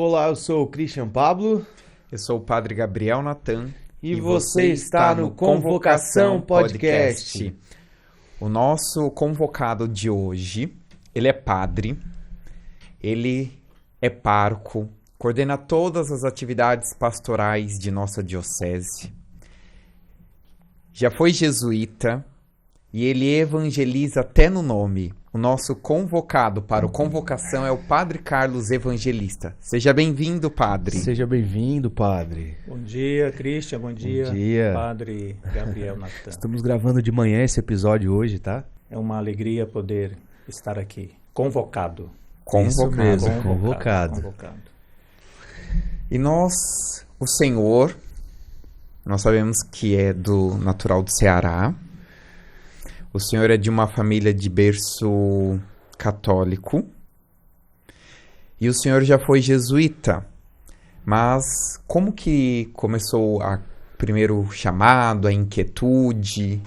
Olá, eu sou o Christian Pablo Eu sou o Padre Gabriel Natan e você está no Convocação Podcast. O nosso convocado de hoje, ele é padre, ele é pároco, coordena todas as atividades pastorais de nossa diocese, já foi jesuíta e ele evangeliza até no nome. O nosso convocado para o Convocação é o Padre Carlos Evangelista. Seja bem-vindo, Padre. Seja bem-vindo, Padre. Bom dia, Christian. Bom dia, Padre Gabriel Natan. Estamos gravando de manhã esse episódio hoje, tá? É uma alegria poder estar aqui. Convocado. Isso mesmo, convocado. E nós, o Senhor, nós sabemos que é natural do Ceará. O senhor é de uma família de berço católico e o senhor já foi jesuíta, mas como que começou o primeiro chamado, a inquietude?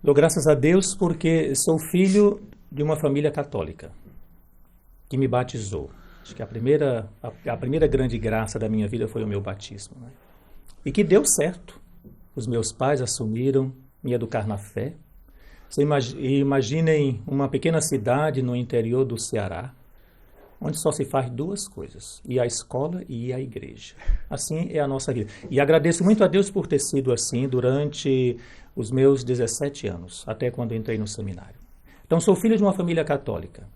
Dou graças a Deus porque sou filho de uma família católica que me batizou. Acho que a primeira grande graça da minha vida foi o meu batismo, né? E que deu certo. Os meus pais assumiram me educar na fé. Imaginem uma pequena cidade no interior do Ceará, onde só se faz duas coisas: ir à escola e ir à igreja. Assim é a nossa vida. E agradeço muito a Deus por ter sido assim durante os meus 17 anos, até quando entrei no seminário. Então, sou filho de uma família católica,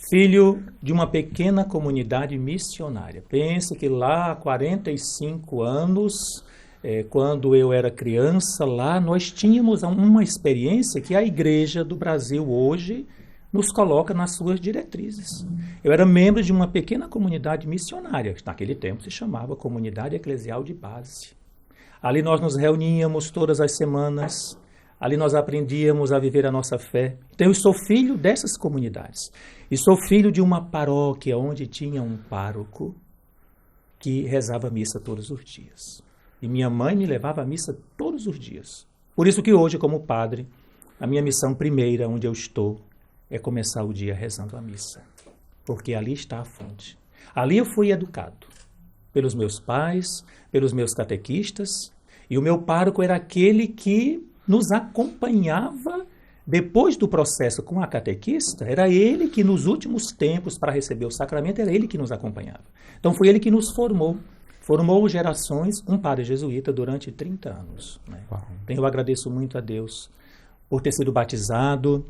filho de uma pequena comunidade missionária. Pense que lá há 45 anos... quando eu era criança, lá nós tínhamos uma experiência que a Igreja do Brasil hoje nos coloca nas suas diretrizes. Eu era membro de uma pequena comunidade missionária, que naquele tempo se chamava Comunidade Eclesial de Base. Ali nós nos reuníamos todas as semanas, ali nós aprendíamos a viver a nossa fé. Então eu sou filho dessas comunidades. E sou filho de uma paróquia onde tinha um pároco que rezava a missa todos os dias. E minha mãe me levava à missa todos os dias. Por isso que hoje, como padre, a minha missão primeira, onde eu estou, é começar o dia rezando a missa. Porque ali está a fonte. Ali eu fui educado pelos meus pais, pelos meus catequistas, e o meu pároco era aquele que nos acompanhava depois do processo com a catequista. Era ele que nos últimos tempos, para receber o sacramento, era ele que nos acompanhava. Então foi ele que nos formou. Formou gerações, um padre jesuíta durante 30 anos. Né? Então eu agradeço muito a Deus por ter sido batizado,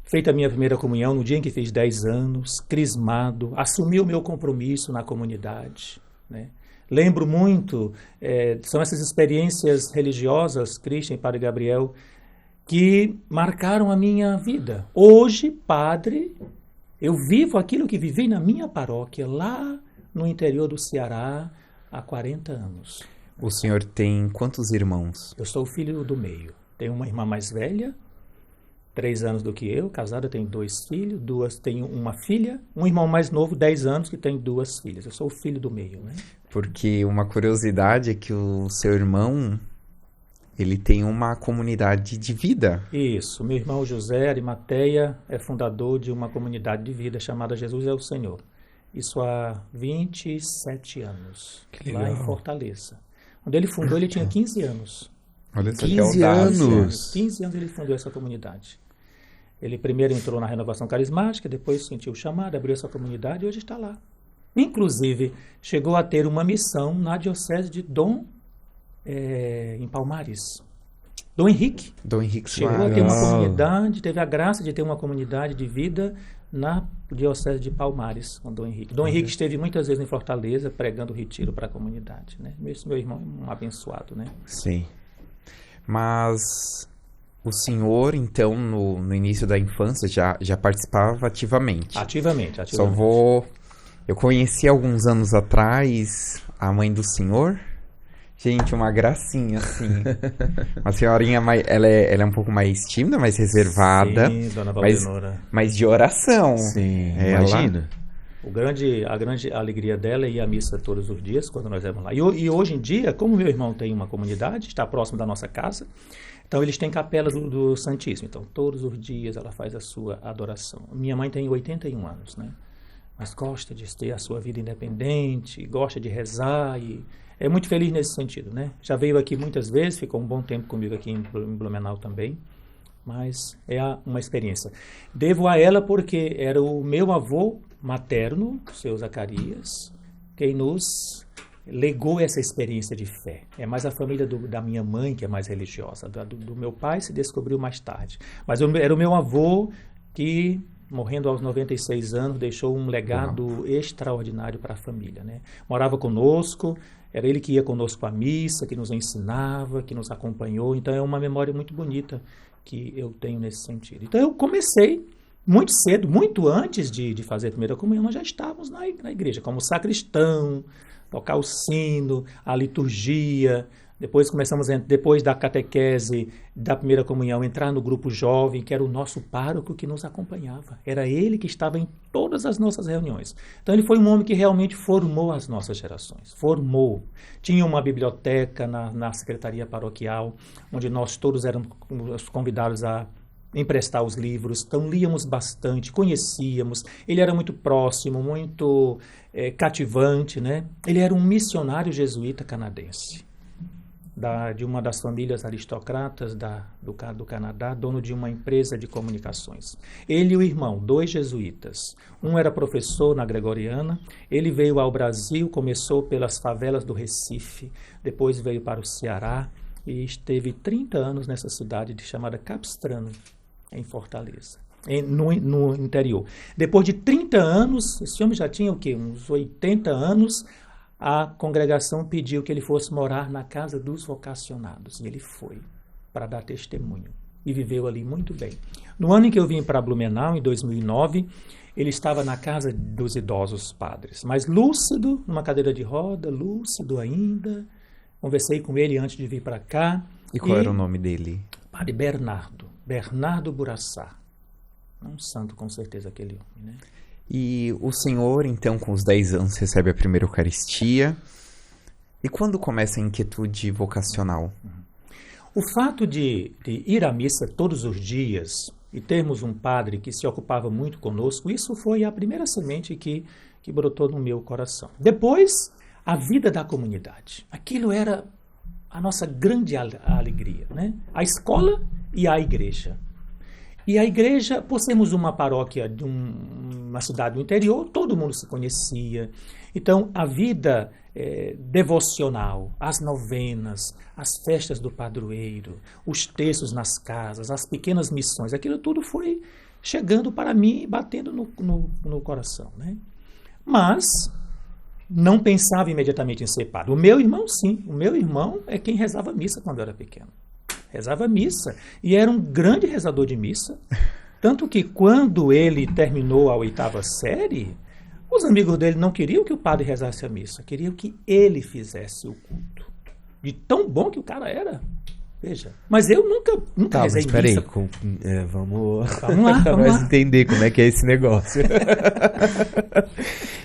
feito a minha primeira comunhão no dia em que fiz 10 anos, crismado, assumi o meu compromisso na comunidade. Né? Lembro muito, são essas experiências religiosas, Christian e Padre Gabriel, que marcaram a minha vida. Hoje, padre, eu vivo aquilo que vivi na minha paróquia, lá no interior do Ceará, há 40 anos. O senhor tem quantos irmãos? Eu sou o filho do meio. Tenho uma irmã mais velha, 3 anos do que eu, casada, tenho 2 filhos, tenho uma filha, um irmão mais novo, 10 anos, que tem 2 filhas. Eu sou o filho do meio, né? Porque uma curiosidade é que o seu irmão, ele tem uma comunidade de vida. Isso. Meu irmão José Arimateia é fundador de uma comunidade de vida chamada Jesus é o Senhor. Isso há 27 anos, lá em Fortaleza. Quando ele fundou, ele tinha 15 anos. Olha só que 15 anos! 15 anos ele fundou essa comunidade. Ele primeiro entrou na renovação carismática, depois sentiu o chamado, abriu essa comunidade e hoje está lá. Inclusive, chegou a ter uma missão na diocese de em Palmares. Dom Henrique. Dom Henrique Chegou a ter uma comunidade, teve a graça de ter uma comunidade de vida na diocese de Palmares, com Dom Henrique. Dom Henrique esteve muitas vezes em Fortaleza pregando retiro para a comunidade, né? Meu irmão é um abençoado, né? Sim. Mas o senhor, então, no início da infância, já participava ativamente? Ativamente. Eu conheci alguns anos atrás a mãe do senhor. Gente, uma gracinha, assim. Uma senhorinha, ela é um pouco mais tímida, mais reservada. Sim, dona Valdenora. Mas de oração. Sim, imagina. A grande alegria dela é ir à missa todos os dias, quando nós vamos lá. E hoje em dia, como meu irmão tem uma comunidade, está próximo da nossa casa, então eles têm capela do Santíssimo. Então, todos os dias ela faz a sua adoração. Minha mãe tem 81 anos, né? mas gosta de ter a sua vida independente, gosta de rezar e é muito feliz nesse sentido, né? Já veio aqui muitas vezes, ficou um bom tempo comigo aqui em Blumenau também, mas é uma experiência. Devo a ela porque era o meu avô materno, o seu Zacarias, quem nos legou essa experiência de fé. É mais a família da minha mãe que é mais religiosa, do meu pai se descobriu mais tarde. Mas era o meu avô que, morrendo aos 96 anos, deixou um legado extraordinário para a família, né? Morava conosco, era ele que ia conosco à missa, que nos ensinava, que nos acompanhou. Então é uma memória muito bonita que eu tenho nesse sentido. Então eu comecei muito cedo, muito antes de fazer a primeira comunhão, nós já estávamos na igreja, como sacristão, tocar o sino, a liturgia. Depois começamos, depois da catequese da primeira comunhão, entrar no grupo jovem, que era o nosso pároco que nos acompanhava. Era ele que estava em todas as nossas reuniões. Então ele foi um homem que realmente formou as nossas gerações. Formou. Tinha uma biblioteca na secretaria paroquial, onde nós todos éramos convidados a emprestar os livros. Então líamos bastante, conhecíamos. Ele era muito próximo, muito cativante, né? Ele era um missionário jesuíta canadense. De uma das famílias aristocratas do Canadá, dono de uma empresa de comunicações. Ele e o irmão, 2 jesuítas. Um era professor na Gregoriana, ele veio ao Brasil, começou pelas favelas do Recife, depois veio para o Ceará e esteve 30 anos nessa cidade chamada Capistrano, em Fortaleza, no interior. Depois de 30 anos, esse homem já tinha o quê? Uns 80 anos, a congregação pediu que ele fosse morar na casa dos vocacionados. E ele foi para dar testemunho. E viveu ali muito bem. No ano em que eu vim para Blumenau, em 2009, ele estava na casa dos idosos padres. Mas lúcido, numa cadeira de roda, lúcido ainda. Conversei com ele antes de vir para cá. E qual era o nome dele? Padre Bernardo Buraçá. Um santo, com certeza, aquele homem, né? E o senhor, então, com os 10 anos, recebe a primeira Eucaristia. E quando começa a inquietude vocacional? O fato de ir à missa todos os dias e termos um padre que se ocupava muito conosco, isso foi a primeira semente que brotou no meu coração. Depois, a vida da comunidade. Aquilo era a nossa grande alegria, né? A escola e a igreja. E a igreja, por sermos uma paróquia de uma cidade do interior, todo mundo se conhecia. Então, a vida devocional, as novenas, as festas do padroeiro, os terços nas casas, as pequenas missões, aquilo tudo foi chegando para mim e batendo no coração, né? Mas não pensava imediatamente em ser padre. O meu irmão, sim. O meu irmão é quem rezava missa quando eu era pequeno. Rezava missa e era um grande rezador de missa, tanto que quando ele terminou a 8ª série, os amigos dele não queriam que o padre rezasse a missa, queriam que ele fizesse o culto. De tão bom que o cara era. Veja, mas eu nunca rezei missa. Aí, vamos lá. Entender como é que é esse negócio.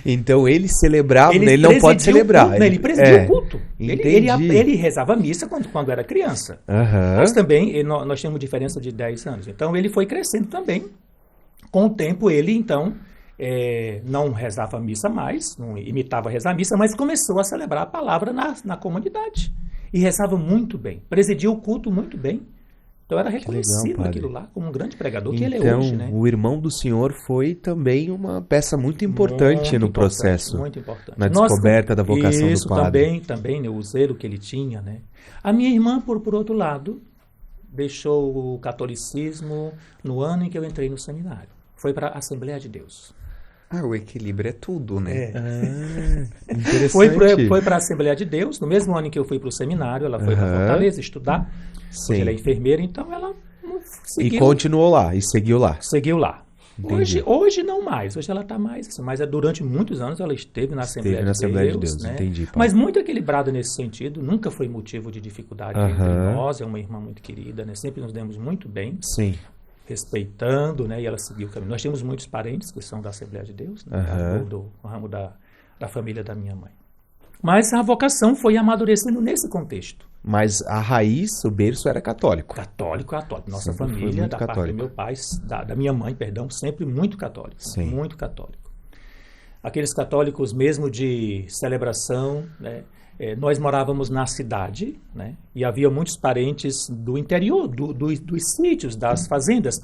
Então ele celebrava, ele não pode celebrar. Culto, ele presidia o culto. Ele rezava missa quando era criança. Mas também nós tínhamos diferença de 10 anos. Então ele foi crescendo também. Com o tempo ele então não rezava missa mais, não imitava rezar missa, mas começou a celebrar a palavra na comunidade. E rezava muito bem, presidia o culto muito bem. Então era reconhecido naquilo lá como um grande pregador que ele é hoje, né? O irmão do senhor foi também uma peça muito importante no processo. Muito importante. Na descoberta da vocação do padre. Isso também, o zelo que ele tinha, né? A minha irmã, por outro lado, deixou o catolicismo no ano em que eu entrei no seminário. Foi para a Assembleia de Deus. O equilíbrio é tudo, né? Interessante. Foi para a Assembleia de Deus, no mesmo ano em que eu fui para o seminário, ela foi para Fortaleza estudar. Hoje ela é enfermeira, então ela seguiu. E continuou lá, e seguiu lá. Seguiu lá. Hoje não mais, hoje ela está mais assim, mas durante muitos anos ela esteve na Assembleia de Deus, né? Entendi, pai. Mas muito equilibrada nesse sentido, nunca foi motivo de dificuldade entre nós, é uma irmã muito querida, né? Sempre nos demos muito bem. Sim. Respeitando, né? E ela seguiu o caminho. Nós temos muitos parentes que são da Assembleia de Deus, né? Do ramo da família da minha mãe. Mas a vocação foi amadurecendo nesse contexto. Mas a raiz, o berço era católico. Católico. Nossa família, da parte do meu pai, da minha mãe, perdão, sempre muito católico. Sim. Muito católico. aqueles católicos mesmo de celebração, né? Nós morávamos na cidade, né? E havia muitos parentes do interior, dos sítios, das fazendas.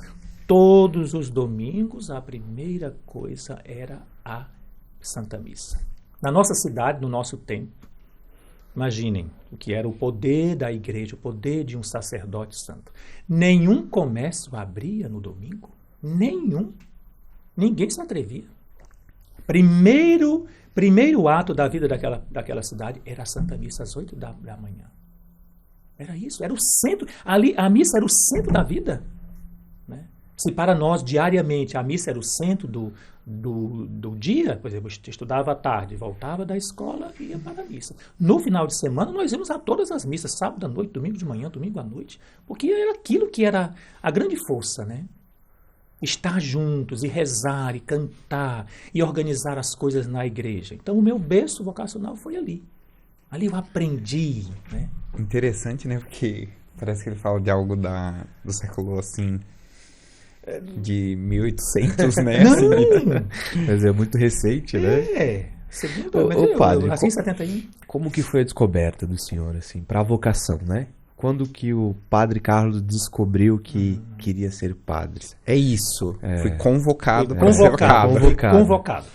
Todos os domingos, a primeira coisa era a Santa Missa. Na nossa cidade, no nosso tempo, imaginem o que era o poder da igreja, o poder de um sacerdote santo. Nenhum comércio abria no domingo. Nenhum. Ninguém se atrevia. Primeiro ato da vida daquela cidade era a Santa Missa às 8 da manhã. Era isso, era o centro. Ali, a missa era o centro da vida. Né? Se para nós, diariamente, a missa era o centro do dia, por exemplo, eu estudava à tarde, voltava da escola e ia para a missa. No final de semana, nós íamos a todas as missas, sábado à noite, domingo de manhã, domingo à noite, porque era aquilo que era a grande força, né? Estar juntos e rezar e cantar e organizar as coisas na igreja. Então, o meu berço vocacional foi ali. Ali eu aprendi, né? Interessante, né? Porque parece que ele fala de algo do século, assim, de 1800, né? Não! Mas é muito recente, né? Segundo, padre, assim, 71. Como que foi a descoberta do senhor, assim, para a vocação, né? Quando que o padre Carlos descobriu que queria ser padre? É isso. Fui convocado para Fui ser padre. convocado.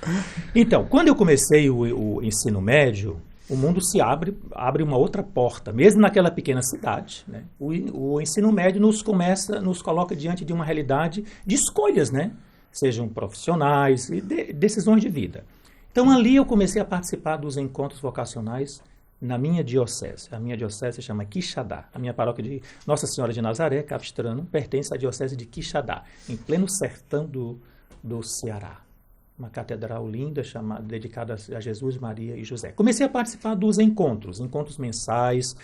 Então, quando eu comecei o ensino médio, o mundo se abre uma outra porta, mesmo naquela pequena cidade, né? O ensino médio nos coloca diante de uma realidade de escolhas, né? Sejam profissionais e decisões de vida. Então, ali eu comecei a participar dos encontros vocacionais na minha diocese. A minha diocese se chama Quixadá. A minha paróquia de Nossa Senhora de Nazaré, Capistrano, pertence à diocese de Quixadá, em pleno sertão do Ceará. Uma catedral linda, dedicada a Jesus, Maria e José. Comecei a participar dos encontros mensais,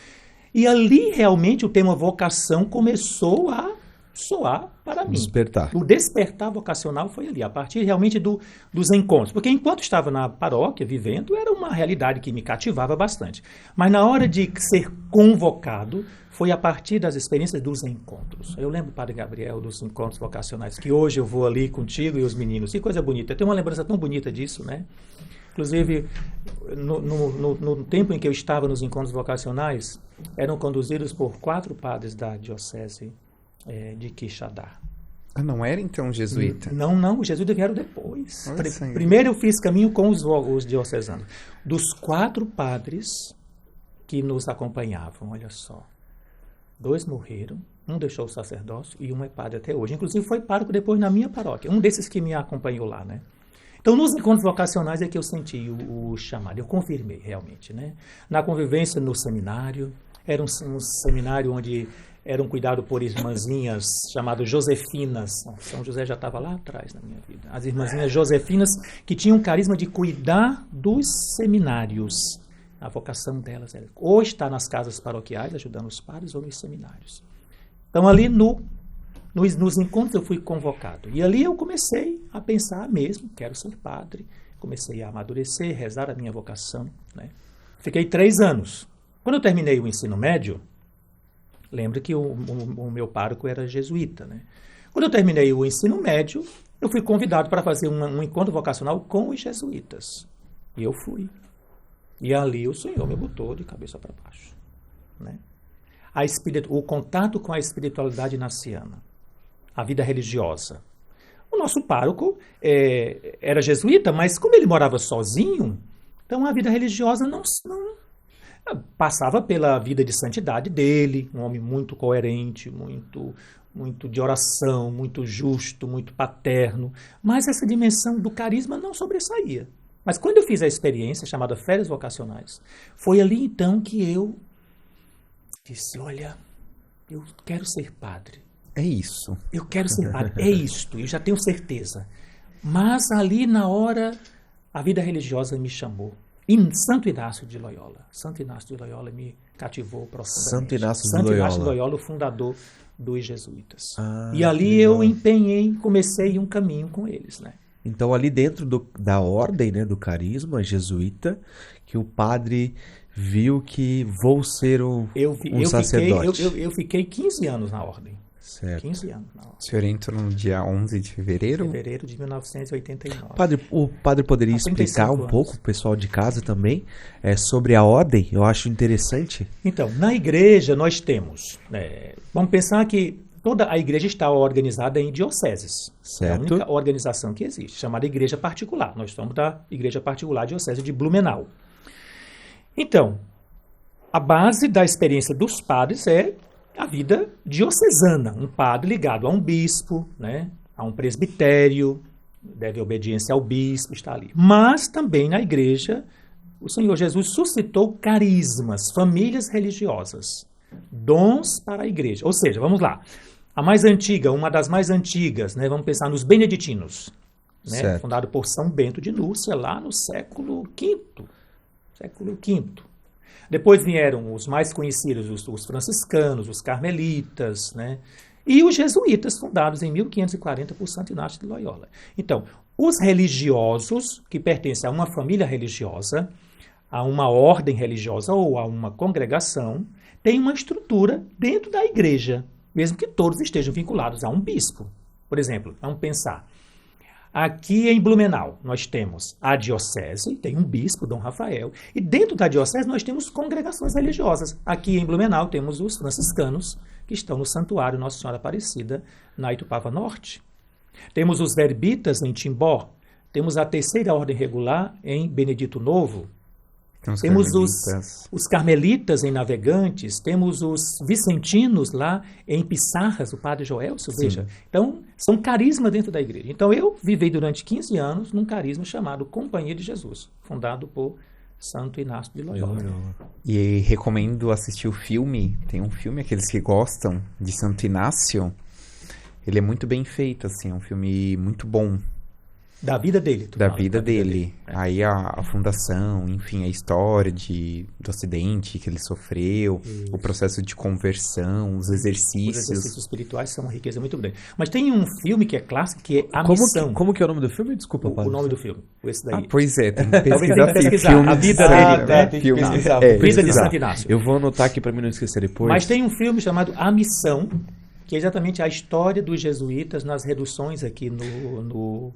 e ali realmente o tema vocação começou a soar para mim. Despertar. O despertar vocacional foi ali, a partir realmente dos encontros. Porque enquanto estava na paróquia, vivendo, era uma realidade que me cativava bastante. Mas na hora de ser convocado, foi a partir das experiências dos encontros. Eu lembro, Padre Gabriel, dos encontros vocacionais, que hoje eu vou ali contigo e os meninos. Que coisa bonita. Eu tenho uma lembrança tão bonita disso, né? Inclusive, no tempo em que eu estava nos encontros vocacionais, eram conduzidos por 4 padres da diocese de Quixadá. Ah, não era então jesuíta? Não, os jesuítas vieram depois. Primeiro eu fiz caminho com os diocesanos. Dos 4 padres que nos acompanhavam, olha só. 2 morreram, um deixou o sacerdócio e um é padre até hoje. Inclusive foi pároco depois na minha paróquia, um desses que me acompanhou lá, né? Então, nos encontros vocacionais é que eu senti o chamado, eu confirmei realmente, né? Na convivência no seminário, era um seminário onde eram cuidados por irmãzinhas chamadas Josefinas. São José já estava lá atrás na minha vida. As irmãzinhas Josefinas que tinham o carisma de cuidar dos seminários. A vocação delas era ou estar nas casas paroquiais, ajudando os padres, ou nos seminários. Então, ali nos encontros eu fui convocado. E ali eu comecei a pensar mesmo, quero ser padre. Comecei a amadurecer, rezar a minha vocação, né? Fiquei 3 anos. Quando eu terminei o ensino médio, lembro que o meu pároco era jesuíta, né? Quando eu terminei o ensino médio, eu fui convidado para fazer um encontro vocacional com os jesuítas. E eu fui. E ali o Senhor me botou de cabeça para baixo, né? O contato com a espiritualidade ignaciana, a vida religiosa. O nosso pároco era jesuíta, mas como ele morava sozinho, então a vida religiosa não passava pela vida de santidade dele, um homem muito coerente, muito de oração, muito justo, muito paterno, mas essa dimensão do carisma não sobressaía. Mas quando eu fiz a experiência chamada Férias Vocacionais, foi ali então que eu disse, olha, eu quero ser padre. É isso. Eu quero ser padre, é isto, eu já tenho certeza. Mas ali na hora, a vida religiosa me chamou. E Santo Inácio de Loyola me cativou profundamente. Santo Inácio de Loyola, o fundador dos jesuítas. E ali eu comecei um caminho com eles, né? Então, ali dentro da ordem, né, do carisma jesuíta, que o padre viu que vou ser um sacerdote. Eu fiquei 15 anos na ordem. Certo. 15 anos na ordem. O senhor entrou no dia 11 de fevereiro? Fevereiro de 1989. O padre poderia Há 35 explicar um anos. pouco, o pessoal de casa também, sobre a ordem? Eu acho interessante. Então, na igreja nós temos, vamos pensar que toda a igreja está organizada em dioceses. É a Certo. única organização que existe, chamada igreja particular. Nós somos da igreja particular diocese de Blumenau. Então, a base da experiência dos padres é a vida diocesana. Um padre ligado a um bispo, né, a um presbitério, deve obediência ao bispo, está ali. Mas também na igreja, o Senhor Jesus suscitou carismas, famílias religiosas, dons para a igreja. Ou seja, vamos lá, a mais antiga, uma das mais antigas, né, vamos pensar nos beneditinos, né, Certo. fundado por São Bento de Núrcia, lá no século V. Depois vieram os mais conhecidos, os franciscanos, os carmelitas, né? E os jesuítas, fundados em 1540 por Santo Inácio de Loyola. Então, os religiosos, que pertencem a uma família religiosa, a uma ordem religiosa ou a uma congregação, têm uma estrutura dentro da igreja, mesmo que todos estejam vinculados a um bispo. Por exemplo, vamos pensar. Aqui em Blumenau, nós temos a diocese, tem um bispo, Dom Rafael, e dentro da diocese nós temos congregações religiosas. Aqui em Blumenau temos os franciscanos, que estão no Santuário Nossa Senhora Aparecida, na Itupava Norte. Temos os verbitas em Timbó, temos a Terceira Ordem Regular em Benedito Novo, temos os carmelitas em Navegantes, temos os vicentinos lá em Pissarras, o padre Joelso, veja. Então, são carismas dentro da igreja. Então, eu vivei durante 15 anos num carisma chamado Companhia de Jesus, fundado por Santo Inácio de Loyola. E recomendo assistir o filme. Tem um filme, aqueles que gostam de Santo Inácio. Ele é muito bem feito, assim, é um filme muito bom. Da vida dele. Da vida dele. Aí a fundação, enfim, a história do acidente que ele sofreu, o processo de conversão, os exercícios. Os exercícios espirituais são uma riqueza muito grande. Mas tem um filme que é clássico, que é A Como Missão. como que é o nome do filme? Desculpa, O padre. nome do filme. Esse daí. Pois é, tem que Talvez pesquisar. tenha que pesquisar. Filme A vida de dele, série, né? Tem que pesquisar. Vida de pesquisar. Santo Inácio. Eu vou anotar aqui para mim não esquecer depois. Mas tem um filme chamado A Missão, que é exatamente a história dos jesuítas nas reduções aqui no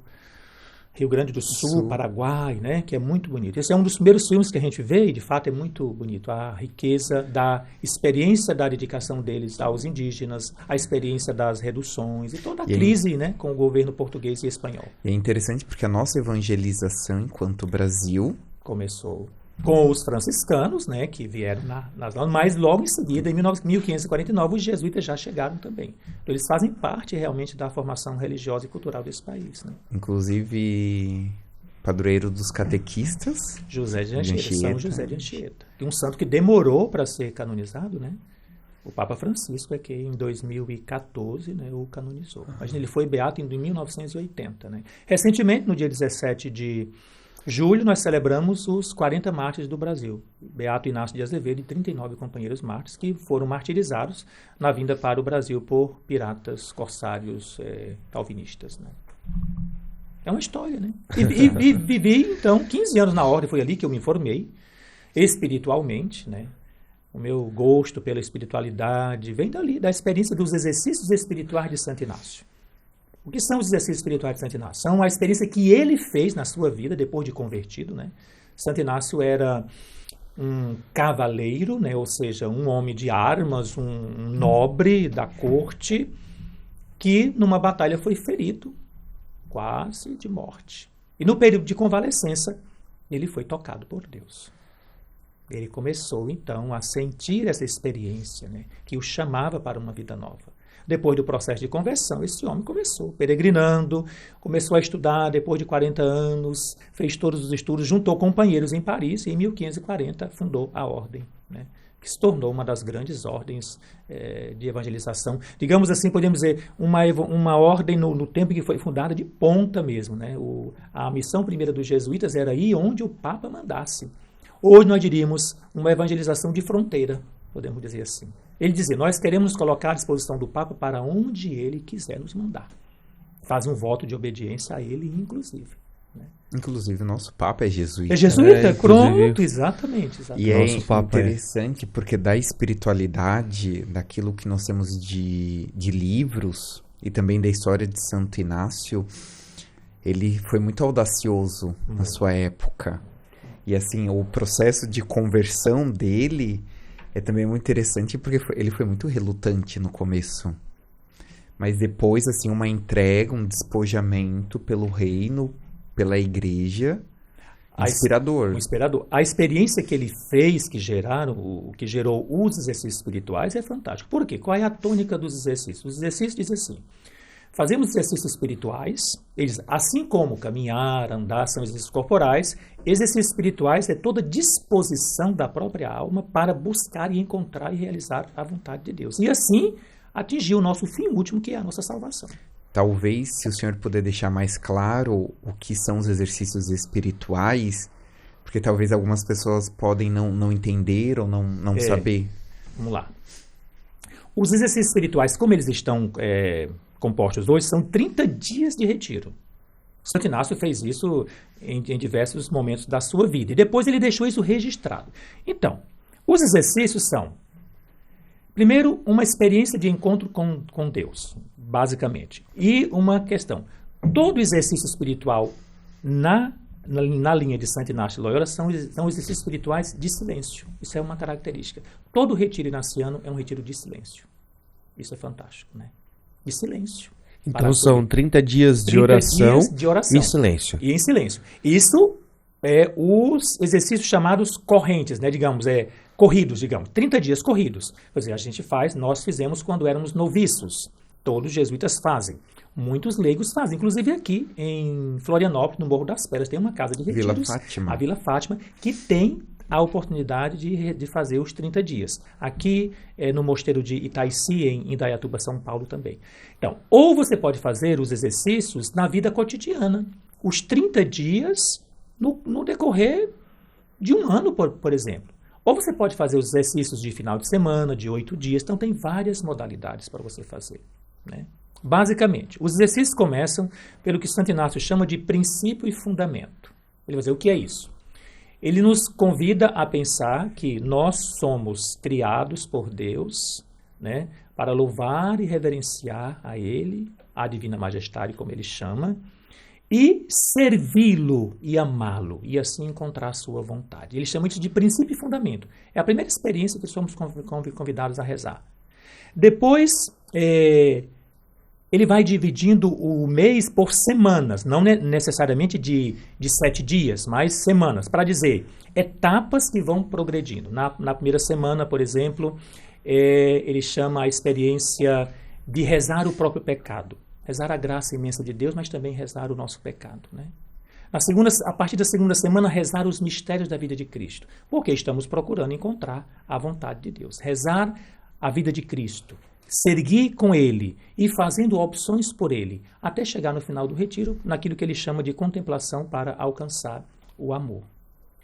Rio Grande do Sul, Paraguai, né, que é muito bonito. Esse é um dos primeiros filmes que a gente vê e, de fato, é muito bonito. A riqueza da experiência da dedicação deles aos indígenas, a experiência das reduções e toda a crise, né, com o governo português e espanhol. E é interessante porque a nossa evangelização enquanto Brasil Começou com os franciscanos, né, que vieram nas normas, mas logo em seguida, em 1549, os jesuítas já chegaram também. Então, eles fazem parte realmente da formação religiosa e cultural desse país, né? Inclusive, padroeiro dos catequistas. José de Anchieta, Anchieta. São José de Anchieta. E um santo que demorou para ser canonizado, né? O Papa Francisco é que em 2014, né, o canonizou. Imagina, ele foi beato em 1980, né? Recentemente, no dia 17 de julho, nós celebramos os 40 mártires do Brasil. Beato Inácio de Azevedo e 39 companheiros mártires que foram martirizados na vinda para o Brasil por piratas, corsários, calvinistas, né? É uma história, né? E vivi, então, 15 anos na ordem, foi ali que eu me formei, espiritualmente, né? O meu gosto pela espiritualidade vem dali, da experiência dos exercícios espirituais de Santo Inácio. O que são os exercícios espirituais de Santo Inácio? São a experiência que ele fez na sua vida, depois de convertido, né? Santo Inácio era um cavaleiro, né? Ou seja, um homem de armas, um nobre da corte, que numa batalha foi ferido, quase de morte. E no período de convalescença, ele foi tocado por Deus. Ele começou, então, a sentir essa experiência, né? Que o chamava para uma vida nova. Depois do processo de conversão, esse homem começou peregrinando, começou a estudar, depois de 40 anos, fez todos os estudos, juntou companheiros em Paris e em 1540 fundou a ordem, né, que se tornou uma das grandes ordens de evangelização. Digamos assim, podemos dizer, uma ordem no tempo que foi fundada de ponta mesmo, né? A missão primeira dos jesuítas era ir onde o Papa mandasse. Hoje nós diríamos uma evangelização de fronteira, podemos dizer assim. Ele dizia, nós queremos nos colocar à disposição do Papa para onde ele quiser nos mandar. Faz um voto de obediência a ele, inclusive. Inclusive, o nosso Papa é jesuíta. É jesuíta, É, pronto, inclusive. exatamente. E é Nosso Papa é. interessante porque da espiritualidade, daquilo que nós temos de livros e também da história de Santo Inácio, ele foi muito audacioso na sua época. E assim, o processo de conversão dele é também muito interessante porque ele foi muito relutante no começo. Mas depois, assim, uma entrega, um despojamento pelo reino, pela igreja, inspirador. Um inspirador. A experiência que ele fez, que gerou os exercícios espirituais, é fantástico. Por quê? Qual é a tônica dos exercícios? Os exercícios dizem assim: fazemos exercícios espirituais, eles, assim como caminhar, andar, são exercícios corporais, exercícios espirituais é toda disposição da própria alma para buscar e encontrar e realizar a vontade de Deus. E assim, atingir o nosso fim último, que é a nossa salvação. Talvez, se o senhor puder deixar mais claro o que são os exercícios espirituais, porque talvez algumas pessoas podem não entender ou não saber. Vamos lá. Os exercícios espirituais, como eles estão compostos hoje, são 30 dias de retiro. Santo Inácio fez isso em diversos momentos da sua vida. E depois ele deixou isso registrado. Então, os exercícios são, primeiro, uma experiência de encontro com Deus, basicamente. E uma questão. Todo exercício espiritual na linha de Santo Inácio de Loyola são exercícios espirituais de silêncio. Isso é uma característica. Todo retiro inaciano é um retiro de silêncio. Isso é fantástico, né? De silêncio. Então são 30 dias de oração e silêncio. E em silêncio. Isso é os exercícios chamados correntes, né? Digamos, corridos, 30 dias corridos. Quer dizer, nós fizemos quando éramos noviços. Todos os jesuítas fazem. Muitos leigos fazem. Inclusive aqui em Florianópolis, no Morro das Pedras, tem uma casa de retiros. Vila Fátima. A Vila Fátima, que tem a oportunidade de fazer os 30 dias. Aqui no mosteiro de Itaici, em Indaiatuba, São Paulo também. Então, ou você pode fazer os exercícios na vida cotidiana. Os 30 dias no decorrer de um ano, por exemplo. Ou você pode fazer os exercícios de final de semana, de 8 dias. Então, tem várias modalidades para você fazer, né? Basicamente, os exercícios começam pelo que Santo Inácio chama de princípio e fundamento. Ele vai dizer, o que é isso? Ele nos convida a pensar que nós somos criados por Deus, né, para louvar e reverenciar a Ele, a Divina Majestade, como ele chama, e servi-lo e amá-lo, e assim encontrar a sua vontade. Ele chama isso de princípio e fundamento. É a primeira experiência que somos convidados a rezar. Depois, ele vai dividindo o mês por semanas, não necessariamente de 7 dias, mas semanas, para dizer etapas que vão progredindo. Na primeira semana, por exemplo, ele chama a experiência de rezar o próprio pecado. Rezar a graça imensa de Deus, mas também rezar o nosso pecado, né? A partir da segunda semana, rezar os mistérios da vida de Cristo, porque estamos procurando encontrar a vontade de Deus. Rezar a vida de Cristo, seguir com Ele e fazendo opções por Ele, até chegar no final do retiro, naquilo que ele chama de contemplação para alcançar o amor,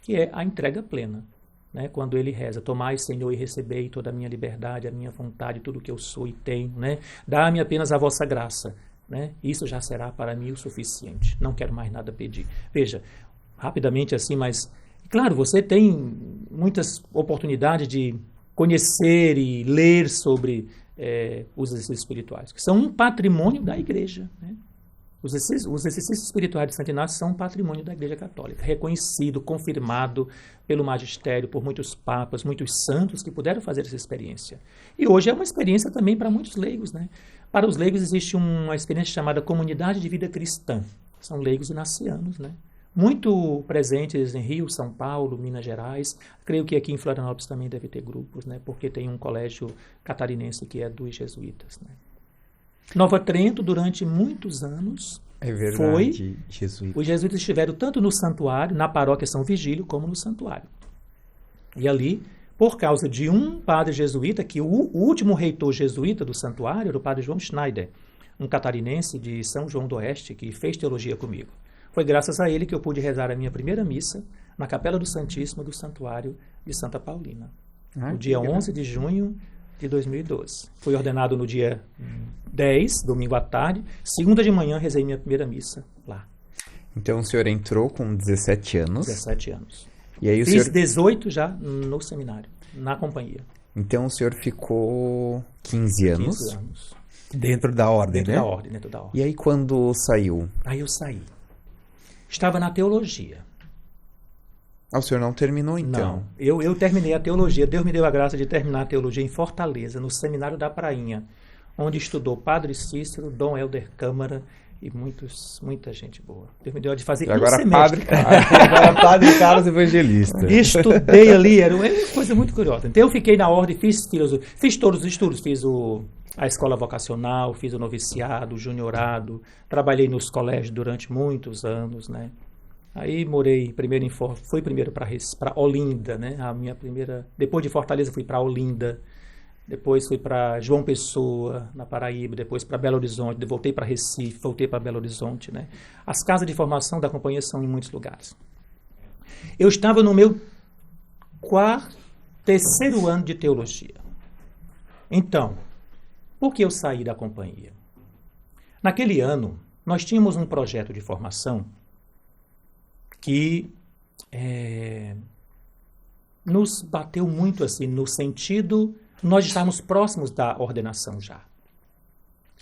que é a entrega plena, né? Quando ele reza, tomai, Senhor, e recebei toda a minha liberdade, a minha vontade, tudo que eu sou e tenho, né? Dá-me apenas a vossa graça, né? Isso já será para mim o suficiente, não quero mais nada pedir. Veja, rapidamente assim, mas, claro, você tem muitas oportunidades de conhecer e ler sobre os exercícios espirituais, que são um patrimônio da Igreja, né? Os exercícios espirituais de Santo Inácio são um patrimônio da Igreja Católica, reconhecido, confirmado pelo magistério, por muitos papas, muitos santos que puderam fazer essa experiência. E hoje é uma experiência também para muitos leigos, né? Para os leigos existe uma experiência chamada Comunidade de Vida Cristã. São leigos inacianos, né? Muito presentes em Rio, São Paulo, Minas Gerais. Creio que aqui em Florianópolis também deve ter grupos, né? Porque tem um colégio catarinense que é dos jesuítas, né? Nova Trento, durante muitos anos, os jesuítas estiveram tanto no santuário, na paróquia São Vigílio, como no santuário. E ali, por causa de um padre jesuíta, que o último reitor jesuíta do santuário era o padre João Schneider, um catarinense de São João do Oeste, que fez teologia comigo. Foi graças a ele que eu pude rezar a minha primeira missa na Capela do Santíssimo do Santuário de Santa Paulina, no dia 11 de junho de 2012. Fui ordenado no dia 10, domingo à tarde. Segunda de manhã, rezei minha primeira missa lá. Então o senhor entrou com 17 anos. 17 anos. E aí o Fiz senhor... 18 já no seminário, na companhia. Então o senhor ficou 15 anos. 15 anos. Dentro da ordem, Dentro né? da ordem, dentro da ordem. E aí quando saiu? Aí eu saí. Estava na teologia. Ah, o senhor não terminou então? Não, eu terminei a teologia. Deus me deu a graça de terminar a teologia em Fortaleza, no Seminário da Prainha, onde estudou Padre Cícero, Dom Helder Câmara e muita gente boa. Deus me deu a de fazer E agora um semestre. Padre Carlos. Agora Padre Carlos Evangelista. Estudei ali, era uma coisa muito curiosa. Então eu fiquei na ordem, fiz todos os estudos, fiz a escola vocacional, fiz o noviciado, o juniorado, trabalhei nos colégios durante muitos anos, né? Aí morei fui primeiro para Olinda, né? A minha primeira, depois de Fortaleza fui para Olinda, depois fui para João Pessoa, na Paraíba, depois para Belo Horizonte, voltei para Recife, voltei para Belo Horizonte, né? As casas de formação da companhia são em muitos lugares. Eu estava no meu terceiro ano de teologia. Então, por que eu saí da companhia? Naquele ano, nós tínhamos um projeto de formação que nos bateu muito assim, no sentido, nós estávamos próximos da ordenação já.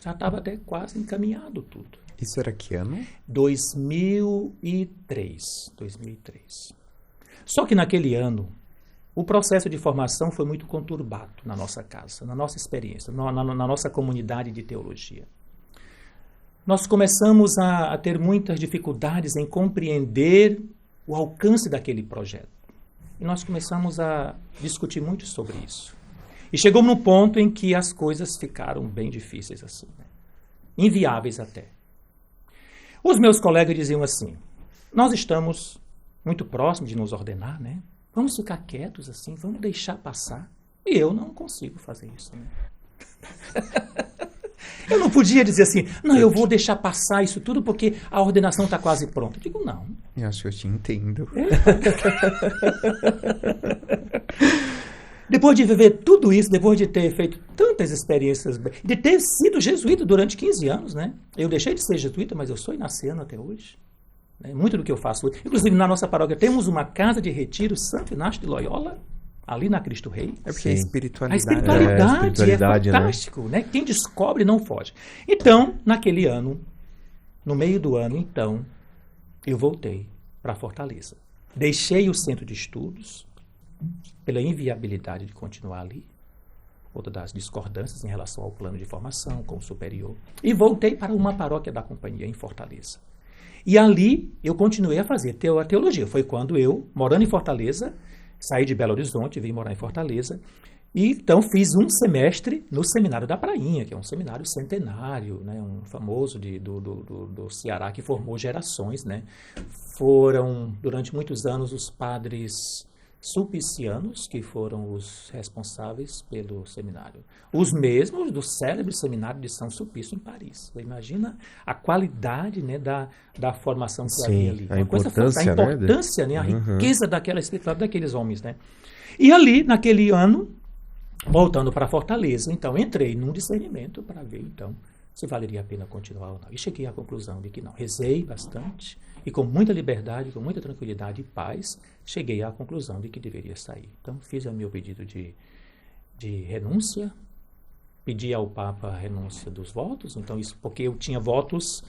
Já estava até quase encaminhado tudo. Isso era que ano? 2003. Só que naquele ano, o processo de formação foi muito conturbado na nossa casa, na nossa experiência, na nossa comunidade de teologia. Nós começamos a ter muitas dificuldades em compreender o alcance daquele projeto. E nós começamos a discutir muito sobre isso. E chegou num ponto em que as coisas ficaram bem difíceis assim, né? Inviáveis até. Os meus colegas diziam assim, nós estamos muito próximos de nos ordenar, né? Vamos ficar quietos assim, vamos deixar passar. E eu não consigo fazer isso, né? Eu não podia dizer assim, não, eu vou deixar passar isso tudo porque a ordenação está quase pronta. Eu digo, não. Eu acho que eu te entendo. Depois de viver tudo isso, depois de ter feito tantas experiências, de ter sido jesuíta durante 15 anos, né? Eu deixei de ser jesuíta, mas eu sou inaciano até hoje. Muito do que eu faço hoje. Inclusive, na nossa paróquia, temos uma casa de retiro Santo Inácio de Loyola, ali na Cristo Rei. É porque a espiritualidade... A espiritualidade é fantástico, né? Quem descobre não foge. Então, naquele ano, no meio do ano, então, eu voltei para Fortaleza. Deixei o centro de estudos, pela inviabilidade de continuar ali, outra das discordâncias em relação ao plano de formação com o superior, e voltei para uma paróquia da companhia em Fortaleza. E ali eu continuei a fazer a teologia. Foi quando eu, morando em Fortaleza, saí de Belo Horizonte, vim morar em Fortaleza, e então fiz um semestre no Seminário da Prainha, que é um seminário centenário, né, um famoso do Ceará, que formou gerações, né. Foram, durante muitos anos, os padres sulpicianos, que foram os responsáveis pelo seminário. Os mesmos do célebre seminário de São Sulpício, em Paris. Você imagina a qualidade, né, da formação que havia ali. A importância, né, a riqueza daquela espiritualidade daqueles homens. Né? E ali, naquele ano, voltando para Fortaleza, então, entrei num discernimento para ver, então, se valeria a pena continuar ou não. E cheguei à conclusão de que não. Rezei bastante e com muita liberdade, com muita tranquilidade e paz, cheguei à conclusão de que deveria sair. Então, fiz o meu pedido de renúncia, pedi ao Papa a renúncia dos votos, então isso porque eu tinha votos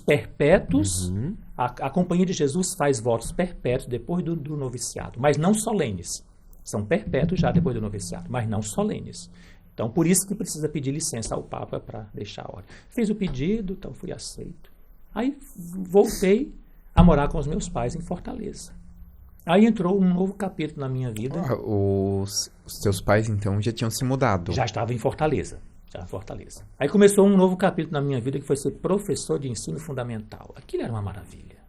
perpétuos. A Companhia de Jesus faz votos perpétuos depois do noviciado, mas não solenes. São perpétuos já depois do noviciado, mas não solenes. Então, por isso que precisa pedir licença ao Papa para deixar a ordem. Fiz o pedido, então fui aceito. Aí voltei a morar com os meus pais em Fortaleza. Aí entrou um novo capítulo na minha vida. Os seus pais, então, já tinham se mudado? Já estava em Fortaleza. Aí começou um novo capítulo na minha vida, que foi ser professor de ensino fundamental. Aquilo era uma maravilha.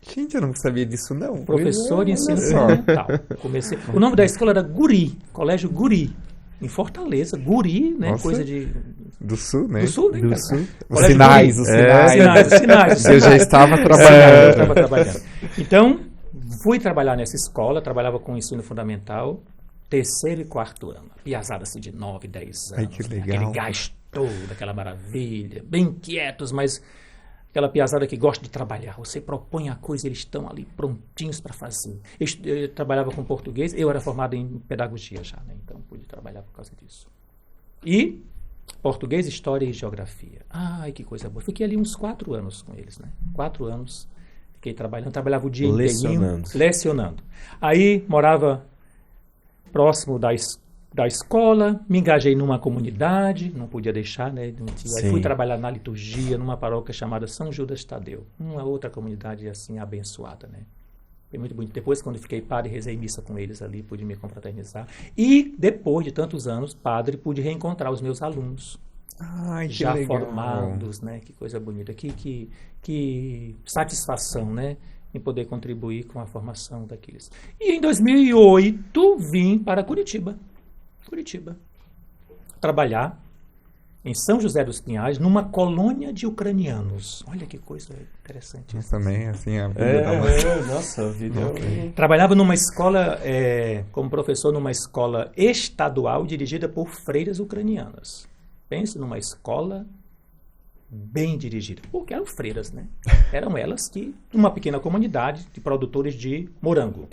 Gente, eu não sabia disso, não. Professor de ensino fundamental. O nome da escola era Guri, Colégio Guri. Em Fortaleza, Guri, né? Nossa. Coisa de... Do Sul, né? Do Sul, né? Do Sul. Os Colégio sinais, Guri. os sinais. Eu já estava eu estava trabalhando. Então, fui trabalhar nessa escola, trabalhava com ensino fundamental, 3º e 4º ano. Piazada-se de 9, 10 anos. Ai, que legal. Aquele gás todo, aquela maravilha. Bem quietos, mas Aquela piazada que gosta de trabalhar. Você propõe a coisa, eles estão ali prontinhos para fazer. Eu trabalhava com português, eu era formado em pedagogia já, né? Então pude trabalhar por causa disso. E português, história e geografia. Ai, que coisa boa. Fiquei ali uns 4 anos com eles, né? 4 anos. Fiquei trabalhando, trabalhava o dia inteirinho, lecionando. Aí morava próximo da escola, me engajei numa comunidade, não podia deixar, né? Aí fui trabalhar na liturgia, numa paróquia chamada São Judas Tadeu, uma outra comunidade assim abençoada, né? Foi muito bonito. Depois, quando fiquei padre, rezei missa com eles ali, pude me confraternizar. E depois de tantos anos, padre, pude reencontrar os meus alunos. Ai, que já legal. Formados, né? Que coisa bonita. Que satisfação, né? Em poder contribuir com a formação daqueles. E em 2008, vim para Curitiba. Trabalhar em São José dos Pinhais, numa colônia de ucranianos. Olha que coisa interessante. Isso também, assim, a vida nossa, a vida... Trabalhava numa escola, como professor numa escola estadual dirigida por freiras ucranianas. Pense numa escola bem dirigida, porque eram freiras, né? Eram elas que, uma pequena comunidade de produtores de morango.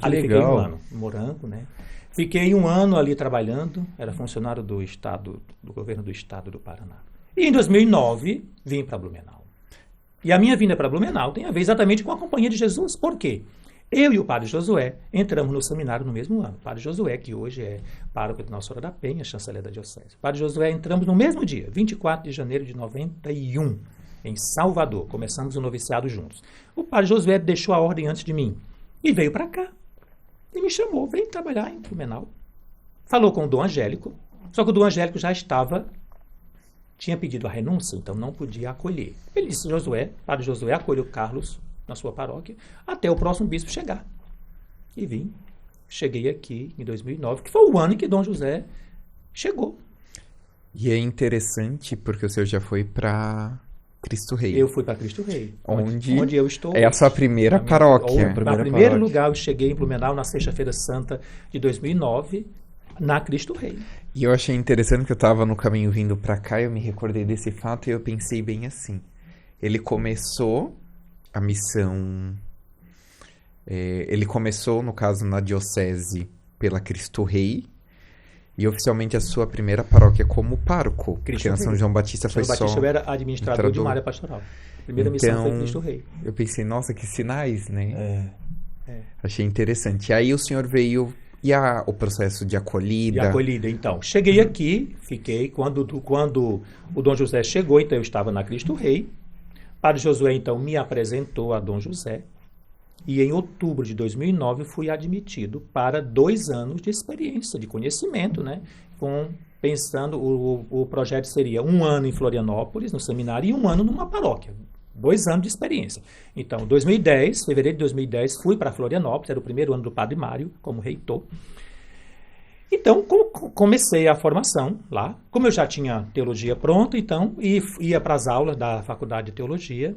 Ali fiquei um ano, morango, né? Fiquei um ano ali trabalhando, era funcionário do estado, do governo do estado do Paraná. E em 2009, vim para Blumenau. E a minha vinda para Blumenau tem a ver exatamente com a Companhia de Jesus. Por quê? Eu e o padre Josué entramos no seminário no mesmo ano. O padre Josué, que hoje é pároco de Nossa Senhora da Penha, chanceler da diocese. O padre Josué entramos no mesmo dia, 24 de janeiro de 91, em Salvador. Começamos o noviciado juntos. O padre Josué deixou a ordem antes de mim e veio para cá. E me chamou, vem trabalhar em Blumenau. Falou com o Dom Angélico, só que o Dom Angélico já tinha pedido a renúncia, então não podia acolher. Ele disse, padre Josué, acolheu Carlos na sua paróquia, até o próximo bispo chegar. E vim, cheguei aqui em 2009, que foi o ano em que Dom José chegou. E é interessante, porque o senhor já foi para Cristo Rei. Eu fui para Cristo Rei, onde eu estou. É a sua primeira paróquia. Em primeiro lugar, eu cheguei em Blumenau na Sexta-feira Santa de 2009, na Cristo Rei. E eu achei interessante que eu estava no caminho vindo para cá, eu me recordei desse fato e eu pensei bem assim. Ele começou a missão... ele começou, no caso, na diocese pela Cristo Rei, e oficialmente a sua primeira paróquia como pároco. Porque na São João Batista foi só... Eu era administrador de uma área pastoral. A primeira missão foi Cristo Rei. Eu pensei, nossa, que sinais, né? Achei interessante. E aí o senhor veio... E o processo de acolhida? De acolhida, então. Cheguei aqui, fiquei... Quando o Dom José chegou, então eu estava na Cristo Rei. Padre Josué, então, me apresentou a Dom José. E em outubro de 2009 fui admitido para 2 anos de experiência, de conhecimento, né? Pensando, o projeto seria 1 ano em Florianópolis, no seminário, e 1 ano numa paróquia. 2 anos de experiência. Então, fevereiro de 2010, fui para Florianópolis, era o primeiro ano do Padre Mário, como reitor. Então, comecei a formação lá. Como eu já tinha teologia pronta, então, ia para as aulas da Faculdade de Teologia,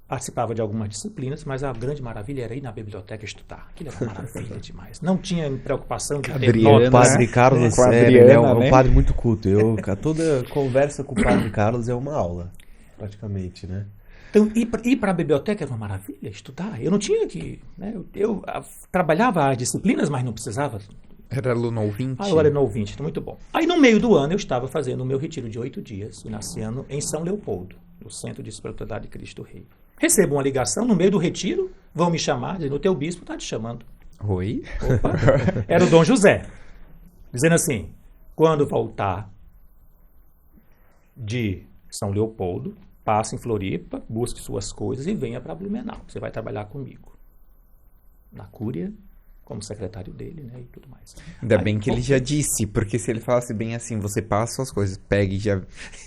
participava de algumas disciplinas, mas a grande maravilha era ir na biblioteca estudar. Aquilo era maravilha demais. Não tinha preocupação de ter nota. O Padre Carlos é um padre muito culto. Toda conversa com o Padre Carlos é uma aula, praticamente, né? Então, ir para a biblioteca era uma maravilha, estudar. Eu não tinha que... Né, eu trabalhava as disciplinas, mas não precisava... Era aluno ouvinte? Eu era aluno ouvinte, muito bom. Aí, no meio do ano, eu estava fazendo o meu retiro de 8 dias, inaciano, em São Leopoldo, no Centro de Espiritualidade de Cristo Rei. Recebo uma ligação no meio do retiro, vão me chamar, dizendo, o teu bispo está te chamando. Oi? Opa. Era o Dom José, dizendo assim, quando voltar de São Leopoldo, passe em Floripa, busque suas coisas e venha para Blumenau. Você vai trabalhar comigo. Na Cúria, como secretário dele, né, e tudo mais. Ainda bem que ele já disse, porque se ele falasse bem assim, você passa suas coisas, pega e já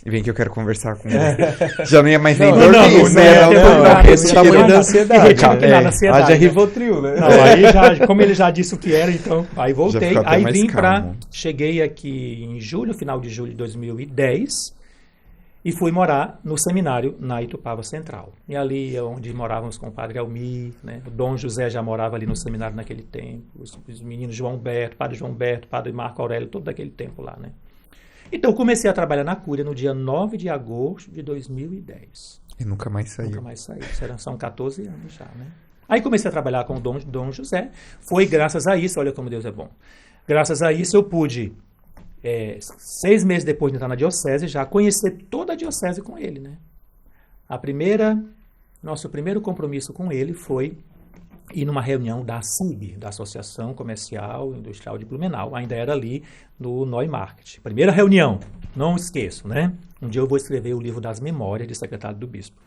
vem que eu quero conversar com você. Já não ia mais nem dormir, né? Esse tamanho da ansiedade. Haja Rivotril, né? Não, aí como ele já disse o que era, então, aí voltei, aí vim cheguei aqui em final de julho de 2010, e fui morar no seminário na Itupava Central. E ali é onde morávamos com o padre Almir, né? O Dom José já morava ali no seminário naquele tempo, os meninos João Berto, padre Marco Aurélio, todo daquele tempo lá, né? Então, comecei a trabalhar na Cúria no dia 9 de agosto de 2010. E nunca mais saiu. Nunca mais saiu. São 14 anos já, né? Aí comecei a trabalhar com o Dom José. Foi graças a isso, olha como Deus é bom. Graças a isso eu pude, 6 meses depois de entrar na diocese, já conhecer toda a diocese com ele, né? Nosso primeiro compromisso com ele foi ir numa reunião da ACIB, da Associação Comercial e Industrial de Blumenau. Ainda era ali no Neumarkt. Primeira reunião, não esqueço, né? Um dia eu vou escrever o livro das memórias de secretário do bispo.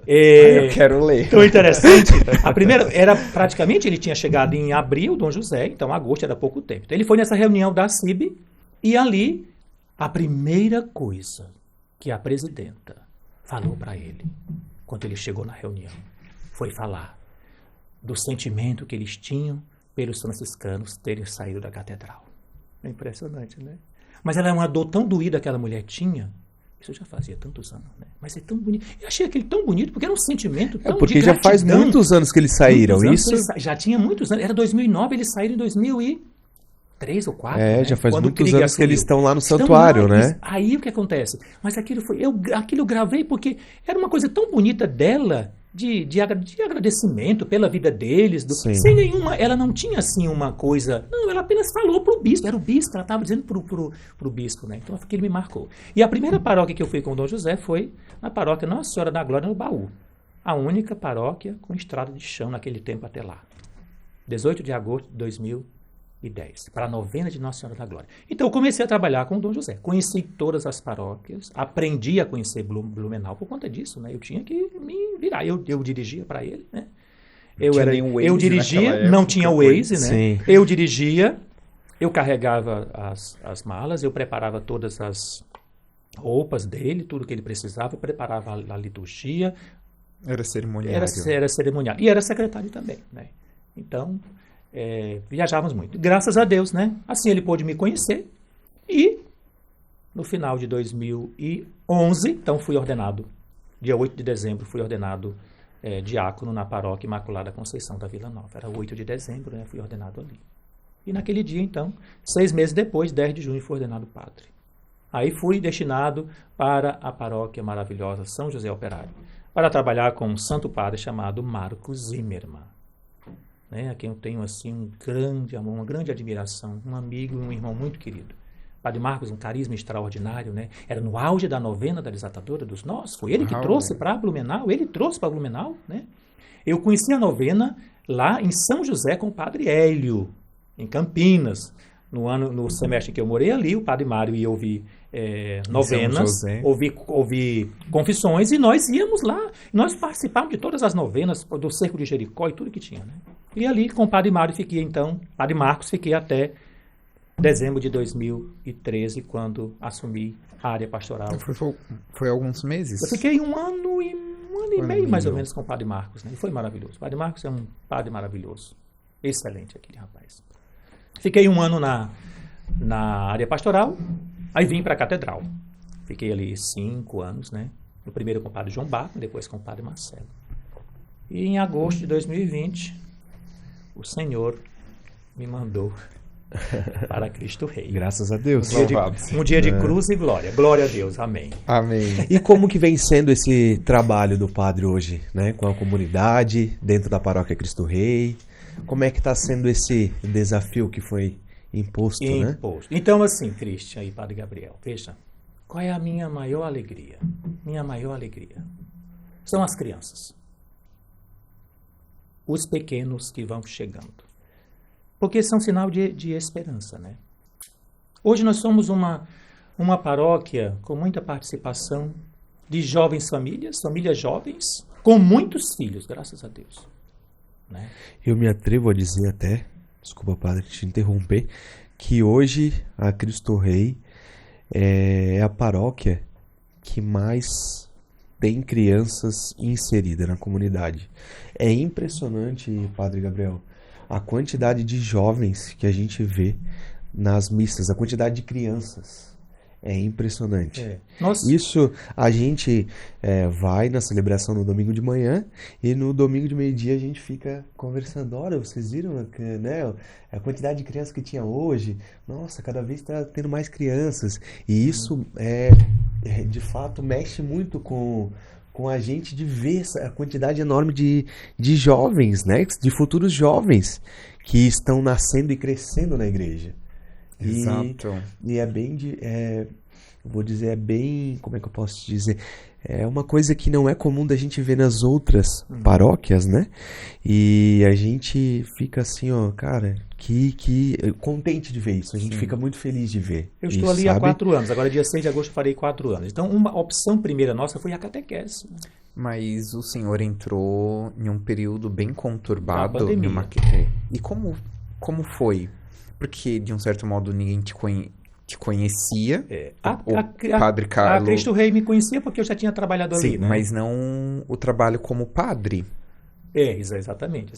Eu quero ler. Tão interessante. A primeira era praticamente, ele tinha chegado em abril, Dom José, então agosto era pouco tempo. Então ele foi nessa reunião da CIB e ali a primeira coisa que a presidenta falou para ele, quando ele chegou na reunião, foi falar do sentimento que eles tinham pelos franciscanos terem saído da catedral. É impressionante, né? Mas ela é uma dor tão doída que aquela mulher tinha. Isso já fazia tantos anos, né? Mas é tão bonito. Eu achei aquele tão bonito porque era um sentimento tão porque de já faz muitos anos que eles saíram, isso? Já tinha muitos anos. Era 2009, eles saíram em 2003 ou 2004. É, né? já faz Quando muitos anos que eles estão lá no santuário, né? Aí o que acontece? Mas aquilo eu gravei porque era uma coisa tão bonita dela, de agradecimento pela vida deles, sem nenhuma, ela não tinha assim uma coisa, não, ela apenas falou pro bispo, era o bispo, ela estava dizendo pro bispo, né? Então aquilo me marcou. E a primeira paróquia que eu fui com o Dom José foi na paróquia Nossa Senhora da Glória no Baú, a única paróquia com estrada de chão naquele tempo até lá, 18 de agosto de 2010, para a novena de Nossa Senhora da Glória. Então eu comecei a trabalhar com o Dom José, conheci todas as paróquias, aprendi a conhecer Blumenau por conta disso, né? Eu tinha que me virar, eu dirigia para ele, né? Eu dirigia, não tinha Waze, né? Sim. Eu dirigia, eu carregava as malas, eu preparava todas as roupas dele, tudo que ele precisava, eu preparava a liturgia. Era cerimoniário. Era cerimoniário. E era secretário também, né? Então, viajávamos muito. Graças a Deus, né? Assim ele pôde me conhecer e no final de 2011, então fui ordenado, dia 8 de dezembro, fui ordenado diácono na paróquia Imaculada Conceição da Vila Nova. Era 8 de dezembro, né? Fui ordenado ali. E naquele dia, então, 6 meses depois, 10 de junho, fui ordenado padre. Aí fui destinado para a paróquia maravilhosa São José Operário, para trabalhar com um santo padre chamado Marcos Zimmermann, né, a quem eu tenho assim um grande amor, uma grande admiração, um amigo e um irmão muito querido. Padre Marcos, um carisma extraordinário, né? Era no auge da novena da Desatadora dos Nós, foi ele que trouxe para Blumenau, né? Eu conheci a novena lá em São José com o Padre Hélio, em Campinas. No semestre que eu morei ali, o Padre Mário ia ouvir novenas, ouvir confissões, e nós íamos lá, nós participávamos de todas as novenas, do Cerco de Jericó e tudo que tinha, né? E ali com o Padre Mário Padre Marcos, fiquei até dezembro de 2013, quando assumi a área pastoral. Foi alguns meses? Eu fiquei um ano e meio, mais ou menos, com o Padre Marcos, né? E foi maravilhoso. O Padre Marcos é um padre maravilhoso. Excelente aquele rapaz. Fiquei um ano na área pastoral, aí vim para a catedral. Fiquei ali 5 anos, né? No primeiro com o Padre João Baco, depois com o Padre Marcelo. E em agosto de 2020, o Senhor me mandou para Cristo Rei. Graças a Deus. Um dia de cruz e glória. Glória a Deus. Amém. Amém. E como que vem sendo esse trabalho do padre hoje, né? Com a comunidade, dentro da paróquia Cristo Rei? Como é que está sendo esse desafio que foi imposto, né? Então, assim, Cristian e Padre Gabriel, veja, qual é a minha maior alegria? Minha maior alegria são as crianças. Os pequenos que vão chegando. Porque são sinal de esperança, né? Hoje nós somos uma paróquia com muita participação de jovens famílias jovens, com muitos filhos, graças a Deus. Né? Eu me atrevo a dizer até, desculpa, padre, te interromper, que hoje a Cristo Rei é a paróquia que mais tem crianças inseridas na comunidade. É impressionante, Padre Gabriel, a quantidade de jovens que a gente vê nas missas, a quantidade de crianças. É impressionante. Isso a gente vai na celebração no domingo de manhã e no domingo de meio-dia a gente fica conversando. Olha, vocês viram, né, a quantidade de crianças que tinha hoje? Nossa, cada vez está tendo mais crianças. E isso de fato mexe muito com com a gente de ver a quantidade enorme de jovens, né? De futuros jovens que estão nascendo e crescendo na igreja. Exato. E é bem vou dizer, é bem, como é que eu posso te dizer? É uma coisa que não é comum da gente ver nas outras paróquias, né? E a gente fica assim, ó, cara, que contente de ver isso. A gente fica muito feliz de ver. Eu estou isso, ali há sabe? 4 anos. Agora, dia 6 de agosto, farei 4 anos. Então, uma opção primeira nossa foi a catequese. Mas o senhor entrou em um período bem conturbado. Da pandemia. E como foi? Porque, de um certo modo, ninguém te conhecia. O Padre Carlos... A Cristo Rei me conhecia porque eu já tinha trabalhado Sim, ali, né? mas não o trabalho como padre. Exatamente.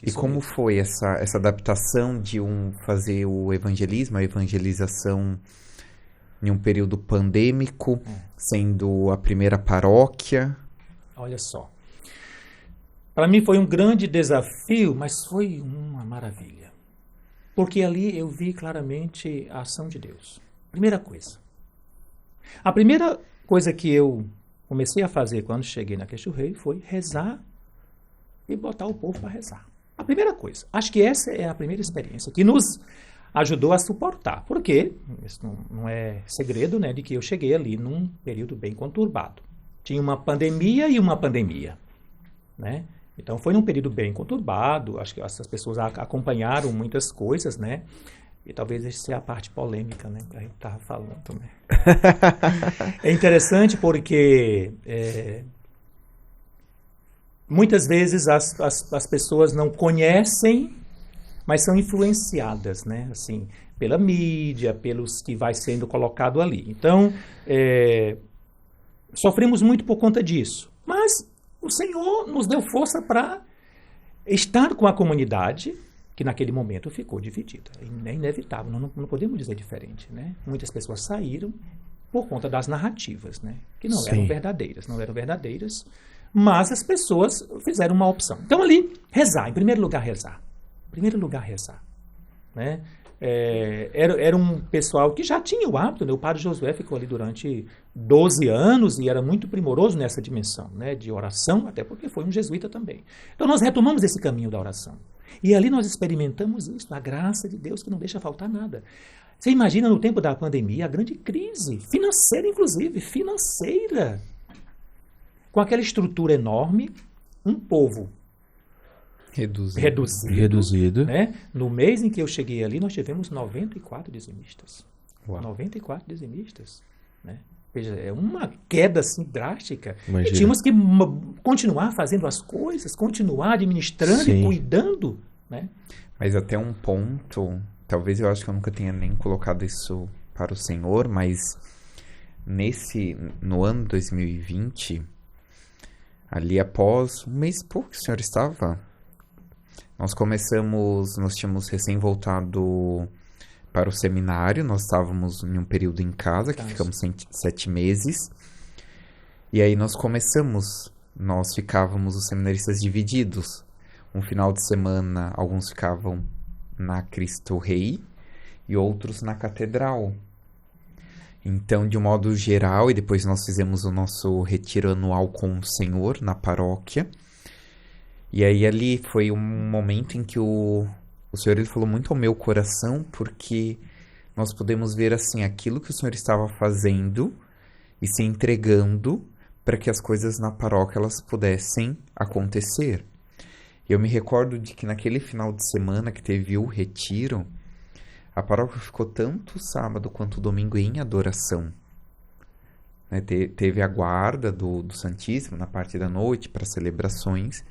E como foi essa adaptação de fazer o evangelismo, a evangelização em um período pandêmico, sendo a primeira paróquia? Olha só. Para mim foi um grande desafio, mas foi uma maravilha. Porque ali eu vi claramente a ação de Deus. Primeira coisa. A primeira coisa que eu comecei a fazer quando cheguei na Cristo Rei foi rezar e botar o povo para rezar. A primeira coisa. Acho que essa é a primeira experiência que nos ajudou a suportar. Porque, isso não é segredo, né, de que eu cheguei ali num período bem conturbado. Tinha uma pandemia e uma pandemia, né? Então foi num período bem conturbado, acho que essas pessoas acompanharam muitas coisas, né? E talvez essa seja a parte polêmica, né? Que a gente estava falando também. É interessante porque muitas vezes as pessoas não conhecem, mas são influenciadas, né? Assim, pela mídia, pelos que vai sendo colocado ali. Então, sofremos muito por conta disso. Mas o Senhor nos deu força para estar com a comunidade, que naquele momento ficou dividida. É inevitável, não podemos dizer diferente, né? Muitas pessoas saíram por conta das narrativas, né? Que não eram verdadeiras, mas as pessoas fizeram uma opção. Então ali, rezar, em primeiro lugar rezar, né? Era um pessoal que já tinha o hábito, né? O padre Josué ficou ali durante 12 anos e era muito primoroso nessa dimensão, né? De oração, até porque foi um jesuíta também. Então nós retomamos esse caminho da oração. E ali nós experimentamos isso, a graça de Deus que não deixa faltar nada. Você imagina no tempo da pandemia a grande crise, financeira inclusive, com aquela estrutura enorme, um povo reduzido. Né? No mês em que eu cheguei ali, nós tivemos 94 dizimistas. Uau. 94 dizimistas. Né? Veja, é uma queda assim drástica. Imagina. E tínhamos que continuar fazendo as coisas, continuar administrando Sim. e cuidando. Né? Mas até um ponto, talvez eu acho que eu nunca tenha nem colocado isso para o Senhor, mas no ano 2020, ali após um mês e pouco que o Senhor estava... Nós tínhamos recém voltado para o seminário, nós estávamos em um período em casa, que ficamos 7 meses, e aí nós ficávamos os seminaristas divididos. Um final de semana, alguns ficavam na Cristo Rei e outros na Catedral. Então, de um modo geral, e depois nós fizemos o nosso retiro anual com o Senhor na paróquia. E aí ali foi um momento em que o Senhor ele falou muito ao meu coração, porque nós podemos ver assim aquilo que o Senhor estava fazendo e se entregando para que as coisas na paróquia elas pudessem acontecer. Eu me recordo de que naquele final de semana que teve o retiro, a paróquia ficou tanto sábado quanto domingo em adoração. Né? Teve a guarda do Santíssimo na parte da noite para celebrações,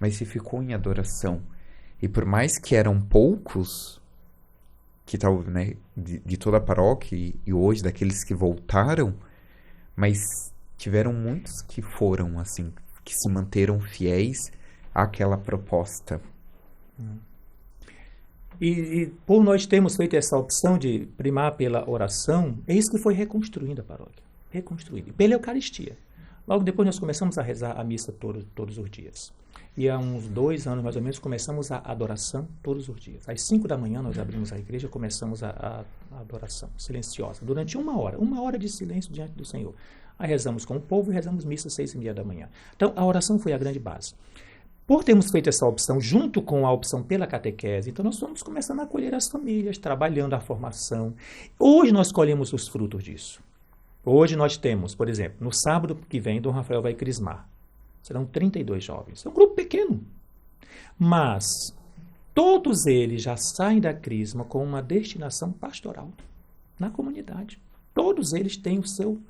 mas se ficou em adoração. E por mais que eram poucos, que tal, né, de toda a paróquia, e hoje daqueles que voltaram, mas tiveram muitos que foram, assim, que se manteram fiéis àquela proposta. E por nós termos feito essa opção de primar pela oração, é isso que foi reconstruindo a paróquia. Reconstruindo. Pela Eucaristia. Logo depois nós começamos a rezar a missa todos os dias. E há uns 2 anos, mais ou menos, começamos a adoração todos os dias. Às 5 da manhã nós abrimos a igreja e começamos a adoração silenciosa, durante 1 hora de silêncio diante do Senhor. Aí rezamos com o povo e rezamos missa às 6h30 da manhã. Então, a oração foi a grande base. Por termos feito essa opção, junto com a opção pela catequese, então nós fomos começando a acolher as famílias, trabalhando a formação. Hoje nós colhemos os frutos disso. Hoje nós temos, por exemplo, no sábado que vem, Dom Rafael vai crismar. Serão 32 jovens. É um grupo pequeno. Mas todos eles já saem da crisma com uma destinação pastoral na comunidade. Todos eles têm seu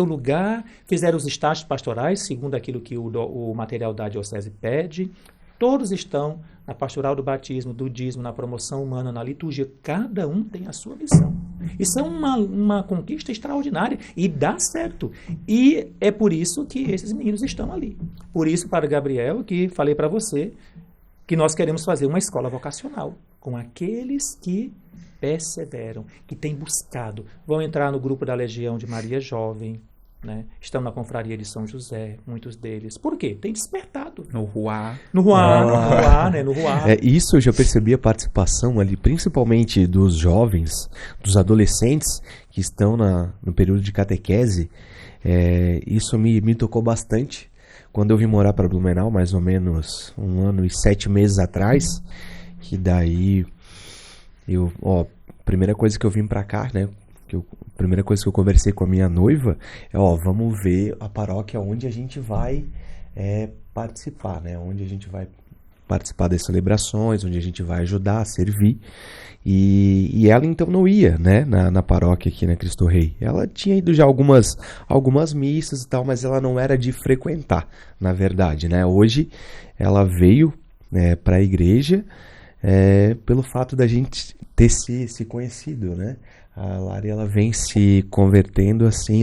lugar, fizeram os estágios pastorais, segundo aquilo que o material da diocese pede. Todos estão na pastoral do batismo, do dízimo, na promoção humana, na liturgia. Cada um tem a sua missão. Isso é uma conquista extraordinária e dá certo. E é por isso que esses meninos estão ali. Por isso, Padre Gabriel, que falei para você, que nós queremos fazer uma escola vocacional com aqueles que perseveram, que têm buscado. Vão entrar no grupo da Legião de Maria Jovem, né? Estão na confraria de São José, muitos deles. Por quê? Tem despertado. No Ruá. No Ruá, né? No Ruá. Isso eu já percebi a participação ali, principalmente dos jovens, dos adolescentes que estão no período de catequese. Isso me tocou bastante. Quando eu vim morar para Blumenau, mais ou menos 1 ano e 7 meses atrás, que daí primeira coisa que eu vim para cá, né? A primeira coisa que eu conversei com a minha noiva vamos ver a paróquia onde a gente vai participar, né? Onde a gente vai participar das celebrações, onde a gente vai ajudar a servir. E ela então não ia, né, na paróquia aqui na Cristo Rei. Ela tinha ido já algumas missas e tal, mas ela não era de frequentar, na verdade, né? Hoje ela veio para a igreja pelo fato da gente ter se conhecido, né? A Lari, ela vem se convertendo assim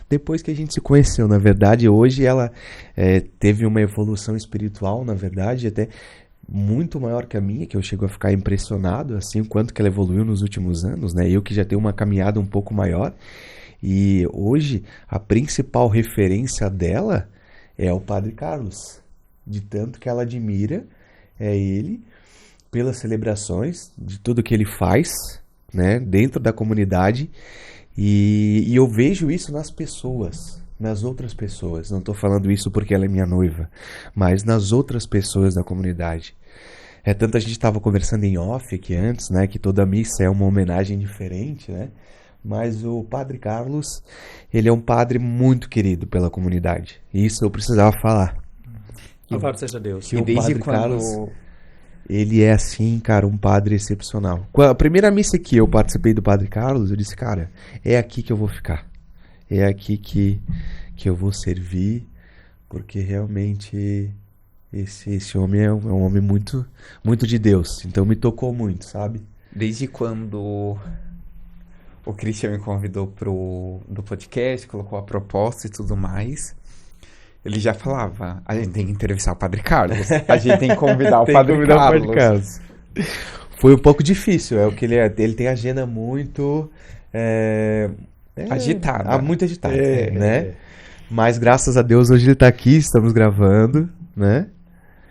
depois que a gente se conheceu. Na verdade, hoje ela teve uma evolução espiritual, na verdade, até muito maior que a minha, que eu chego a ficar impressionado, assim, o quanto que ela evoluiu nos últimos anos, né? Eu que já tenho uma caminhada um pouco maior. E hoje, a principal referência dela é o Padre Carlos. De tanto que ela admira ele, pelas celebrações, de tudo que ele faz, né, dentro da comunidade, e eu vejo isso nas pessoas, nas outras pessoas. Não estou falando isso porque ela é minha noiva, mas nas outras pessoas da comunidade. Tanto a gente estava conversando em off aqui antes, né, que toda missa é uma homenagem diferente, né, mas o Padre Carlos, ele é um padre muito querido pela comunidade. Isso eu precisava falar. Louvado seja Deus. Que e desde quando... Carlos, ele é assim, cara, um padre excepcional. A primeira missa que eu participei do Padre Carlos, eu disse, cara, é aqui que eu vou ficar. É aqui que eu vou servir, porque realmente esse homem é um homem muito, muito de Deus. Então me tocou muito, sabe? Desde quando o Christian me convidou do podcast, colocou a proposta e tudo mais, ele já falava, a gente tem que entrevistar o Padre Carlos, a gente tem que convidar o Padre Carlos. Foi um pouco difícil, o que ele tem a agenda muito agitada. Muito agitada, né? Mas graças a Deus hoje ele está aqui, estamos gravando, né?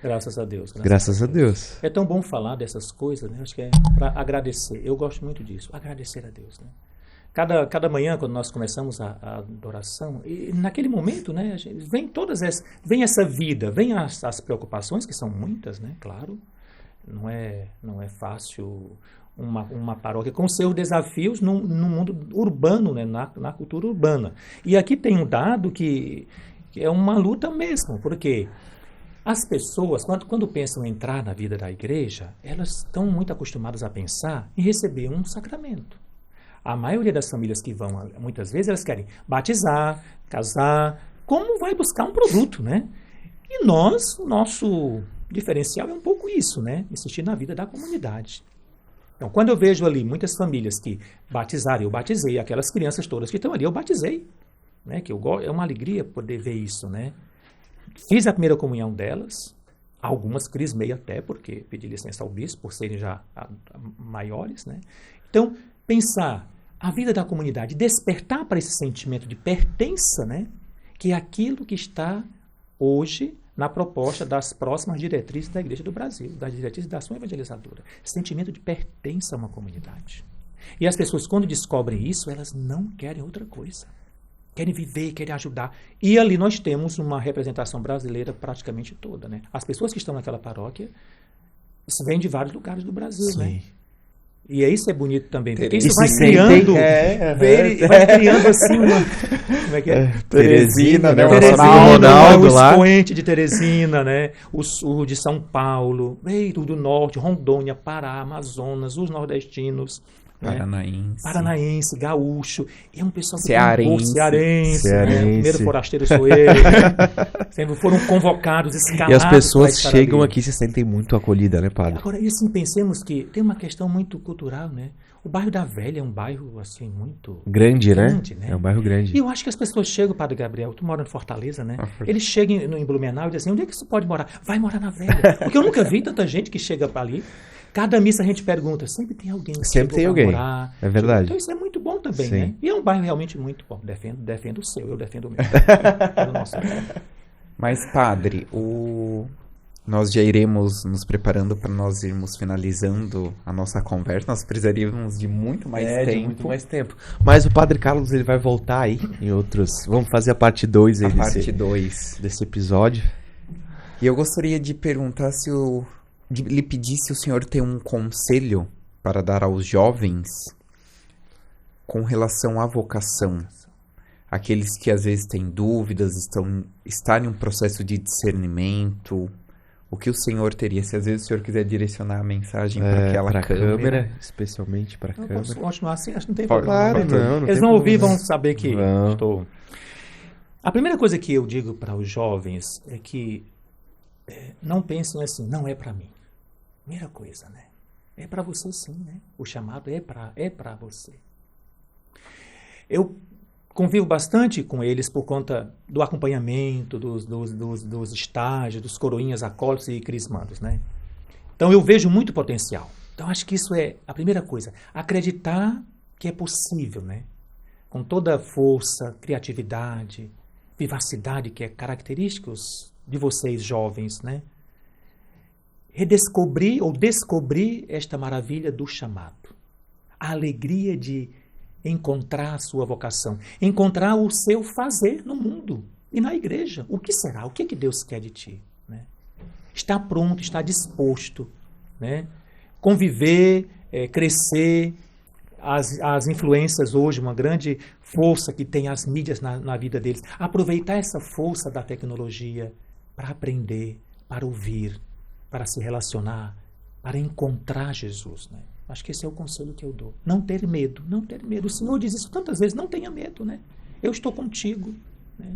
Graças a Deus. Graças a Deus. É tão bom falar dessas coisas, né? Acho que é para agradecer. Eu gosto muito disso, agradecer a Deus, né? Cada manhã, quando nós começamos a adoração, e naquele momento, né, vem essa vida, vem as preocupações, que são muitas, né, claro. Não é fácil uma paróquia com seus desafios no mundo urbano, né, na cultura urbana. E aqui tem um dado que é uma luta mesmo, porque as pessoas, quando pensam em entrar na vida da igreja, elas estão muito acostumadas a pensar em receber um sacramento. A maioria das famílias que vão, muitas vezes, elas querem batizar, casar, como vai buscar um produto, né? E o nosso diferencial é um pouco isso, né? Insistir na vida da comunidade. Então, quando eu vejo ali muitas famílias que batizaram, eu batizei, aquelas crianças todas que estão ali, eu batizei, né? É uma alegria poder ver isso, né? Fiz a primeira comunhão delas, algumas crismei até, porque pedi licença ao bispo, por serem já maiores, né? Então, pensar a vida da comunidade, despertar para esse sentimento de pertença, né? Que é aquilo que está hoje na proposta das próximas diretrizes da Igreja do Brasil, das diretrizes da ação evangelizadora. Sentimento de pertença a uma comunidade. E as pessoas, quando descobrem isso, elas não querem outra coisa. Querem viver, querem ajudar. E ali nós temos uma representação brasileira praticamente toda, né? As pessoas que estão naquela paróquia vêm de vários lugares do Brasil, Sim. né? E isso é bonito também, porque E isso se vai sentem- criando, É, vai criando assim uma... Como é que é? Teresina, né? Teresina, Ronaldo o lá. expoente de Teresina, né? O de São Paulo, do Norte, Rondônia, Pará, Amazonas, os nordestinos, né? Paranaense, gaúcho, e é um pessoal que Cearense. cearense, né? Cearense. O primeiro forasteiro sou eu. Sempre foram convocados, escalados. E as pessoas para estar chegam ali. aqui e se sentem muito acolhidas, né, padre? Agora, e assim, pensemos que tem uma questão muito cultural, né? O bairro da Velha é um bairro, assim, muito... Grande, né? Grande, né? É um bairro grande. E eu acho que as pessoas chegam, Padre Gabriel, tu mora em Fortaleza, né? Fortaleza. Eles chegam em Blumenau e dizem assim, onde é que você pode morar? Vai morar na Velha. Porque eu nunca vi tanta gente que chega para ali. Cada missa a gente pergunta, sempre tem alguém que Sempre tem chegou pra alguém. morar. É verdade. Então isso é muito bom também, Sim. né? E é um bairro realmente muito bom. Defendo o seu, eu defendo o meu. É o nosso. Mas, padre, nós já iremos nos preparando para nós irmos finalizando a nossa conversa. Nós precisaríamos de muito mais de tempo. muito mais tempo. Mas o Padre Carlos, ele vai voltar aí em outros... Vamos fazer a parte 2 aí A parte 2. desse episódio. E eu gostaria de perguntar de lhe pedir se o senhor tem um conselho para dar aos jovens com relação à vocação. Aqueles que às vezes têm dúvidas, estão em um processo de discernimento. O que o senhor teria, se às vezes o senhor quiser direcionar a mensagem para aquela pra câmera. especialmente para a Eu câmera. posso continuar assim, acho que não tem Pode. problema. Claro, não Eles tem vão ouvir, problema. vão saber que Vão. estou... A primeira coisa que eu digo para os jovens é que não pensem assim, não é para mim. Primeira coisa, né? É para você sim, né? O chamado é para você. Eu convivo bastante com eles por conta do acompanhamento, dos estágios, dos coroinhas, acólitos e crismandos, né? Então eu vejo muito potencial. Então acho que isso é a primeira coisa. Acreditar que é possível, né? Com toda a força, criatividade, vivacidade que é característicos de vocês jovens, né? Redescobrir ou descobrir esta maravilha do chamado. A alegria de encontrar a sua vocação, encontrar o seu fazer no mundo e na igreja. O que será? O que é que Deus quer de ti? Né? Está pronto, está disposto, né? Conviver, crescer, as influências hoje, uma grande força que tem as mídias na vida deles. Aproveitar essa força da tecnologia para aprender, para ouvir, para se relacionar, para encontrar Jesus, né? Acho que esse é o conselho que eu dou. Não ter medo, não ter medo. O Senhor diz isso tantas vezes, não tenha medo, né? Eu estou contigo, né?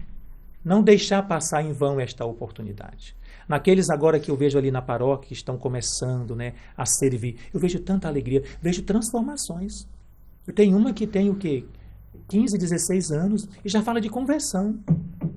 Não deixar passar em vão esta oportunidade. Naqueles agora que eu vejo ali na paróquia, que estão começando, né, a servir, eu vejo tanta alegria, vejo transformações. Eu tenho uma que tem o quê? 15, 16 anos e já fala de conversão.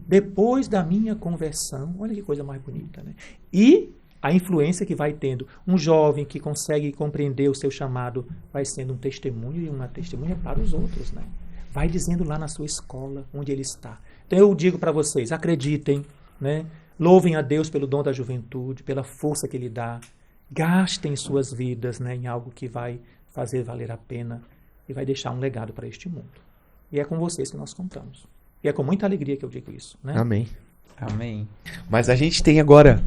Depois da minha conversão, olha que coisa mais bonita, né? E a influência que vai tendo. Um jovem que consegue compreender o seu chamado vai sendo um testemunho e uma testemunha para os outros, né? Vai dizendo lá na sua escola, onde ele está. Então eu digo para vocês, acreditem, né? Louvem a Deus pelo dom da juventude, pela força que Ele dá. Gastem suas vidas, né, em algo que vai fazer valer a pena e vai deixar um legado para este mundo. E é com vocês que nós contamos. E é com muita alegria que eu digo isso, né? Amém. Amém. Mas a gente tem agora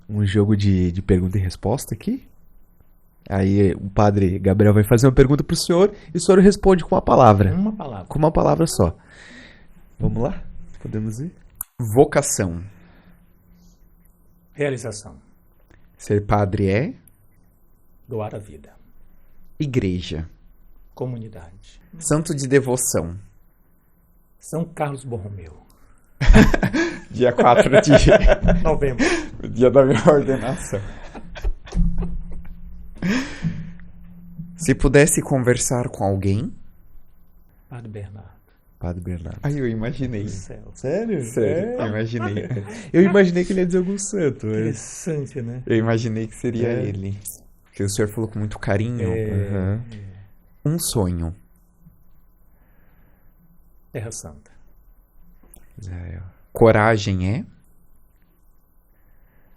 um jogo de pergunta e resposta aqui. Aí o Padre Gabriel vai fazer uma pergunta pro senhor e o senhor responde com uma palavra. Uma palavra. Com uma palavra só. Vamos lá? Podemos ir? Vocação. Realização. Ser padre é Doar a vida. igreja. Comunidade. Santo de devoção. São Carlos Borromeu. Dia 4 de Novembro. dia da minha ordenação. Se pudesse conversar com alguém... Padre Bernardo. Padre Bernardo. Ai, eu imaginei. Céu. Sério? Sério, eu imaginei. Eu imaginei que ele ia dizer algum santo. Mas... Interessante, né? Eu imaginei que seria É. ele. Porque o senhor falou com muito carinho. Aham. Um sonho. Terra Santa. Israel. Coragem é?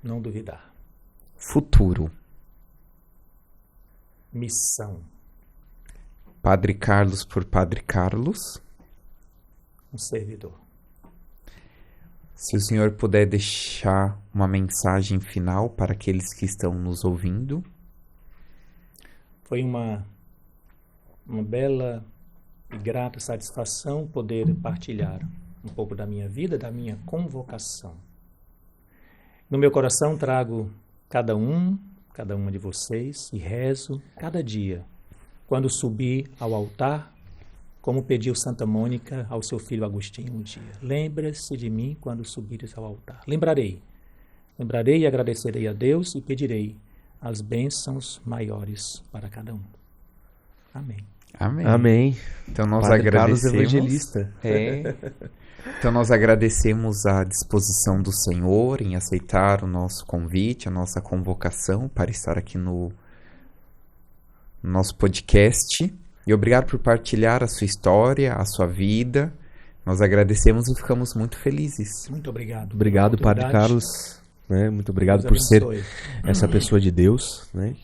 Não duvidar. Futuro. Missão. Padre Carlos por Padre Carlos. Um servidor. Se o senhor puder deixar uma mensagem final para aqueles que estão nos ouvindo. Foi uma bela e grata satisfação poder partilhar um pouco da minha vida, da minha convocação. No meu coração trago cada uma de vocês e rezo cada dia, quando subir ao altar, como pediu Santa Mônica ao seu filho Agostinho um dia. Lembra-se de mim quando subires ao altar. Lembrarei e agradecerei a Deus e pedirei as bênçãos maiores para cada um. Amém. Amém. Amém. Então nós Padre Carlos agradecemos. Evangelista. Então nós agradecemos a disposição do Senhor em aceitar o nosso convite, a nossa convocação para estar aqui no nosso podcast. E obrigado por partilhar a sua história, a sua vida. Nós agradecemos e ficamos muito felizes. Muito obrigado. Obrigado, Padre Carlos. Né? Muito obrigado por ser essa pessoa de Deus, né?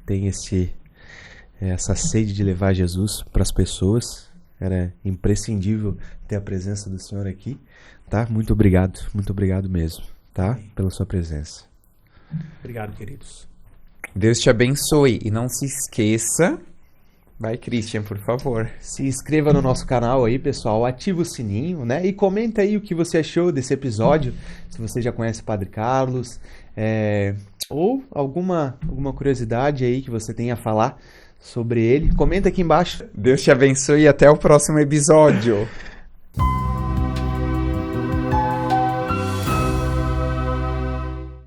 Tem essa sede de levar Jesus para as pessoas. Era imprescindível ter a presença do Senhor aqui, tá? Muito obrigado mesmo, tá? Pela sua presença. Obrigado, queridos. Deus te abençoe e não se esqueça. Vai, Christian, por favor. Se inscreva no nosso canal aí, pessoal, ativa o sininho, né? E comenta aí o que você achou desse episódio, se você já conhece o Padre Carlos, ou alguma curiosidade aí que você tenha a falar sobre ele. Comenta aqui embaixo. Deus te abençoe e até o próximo episódio.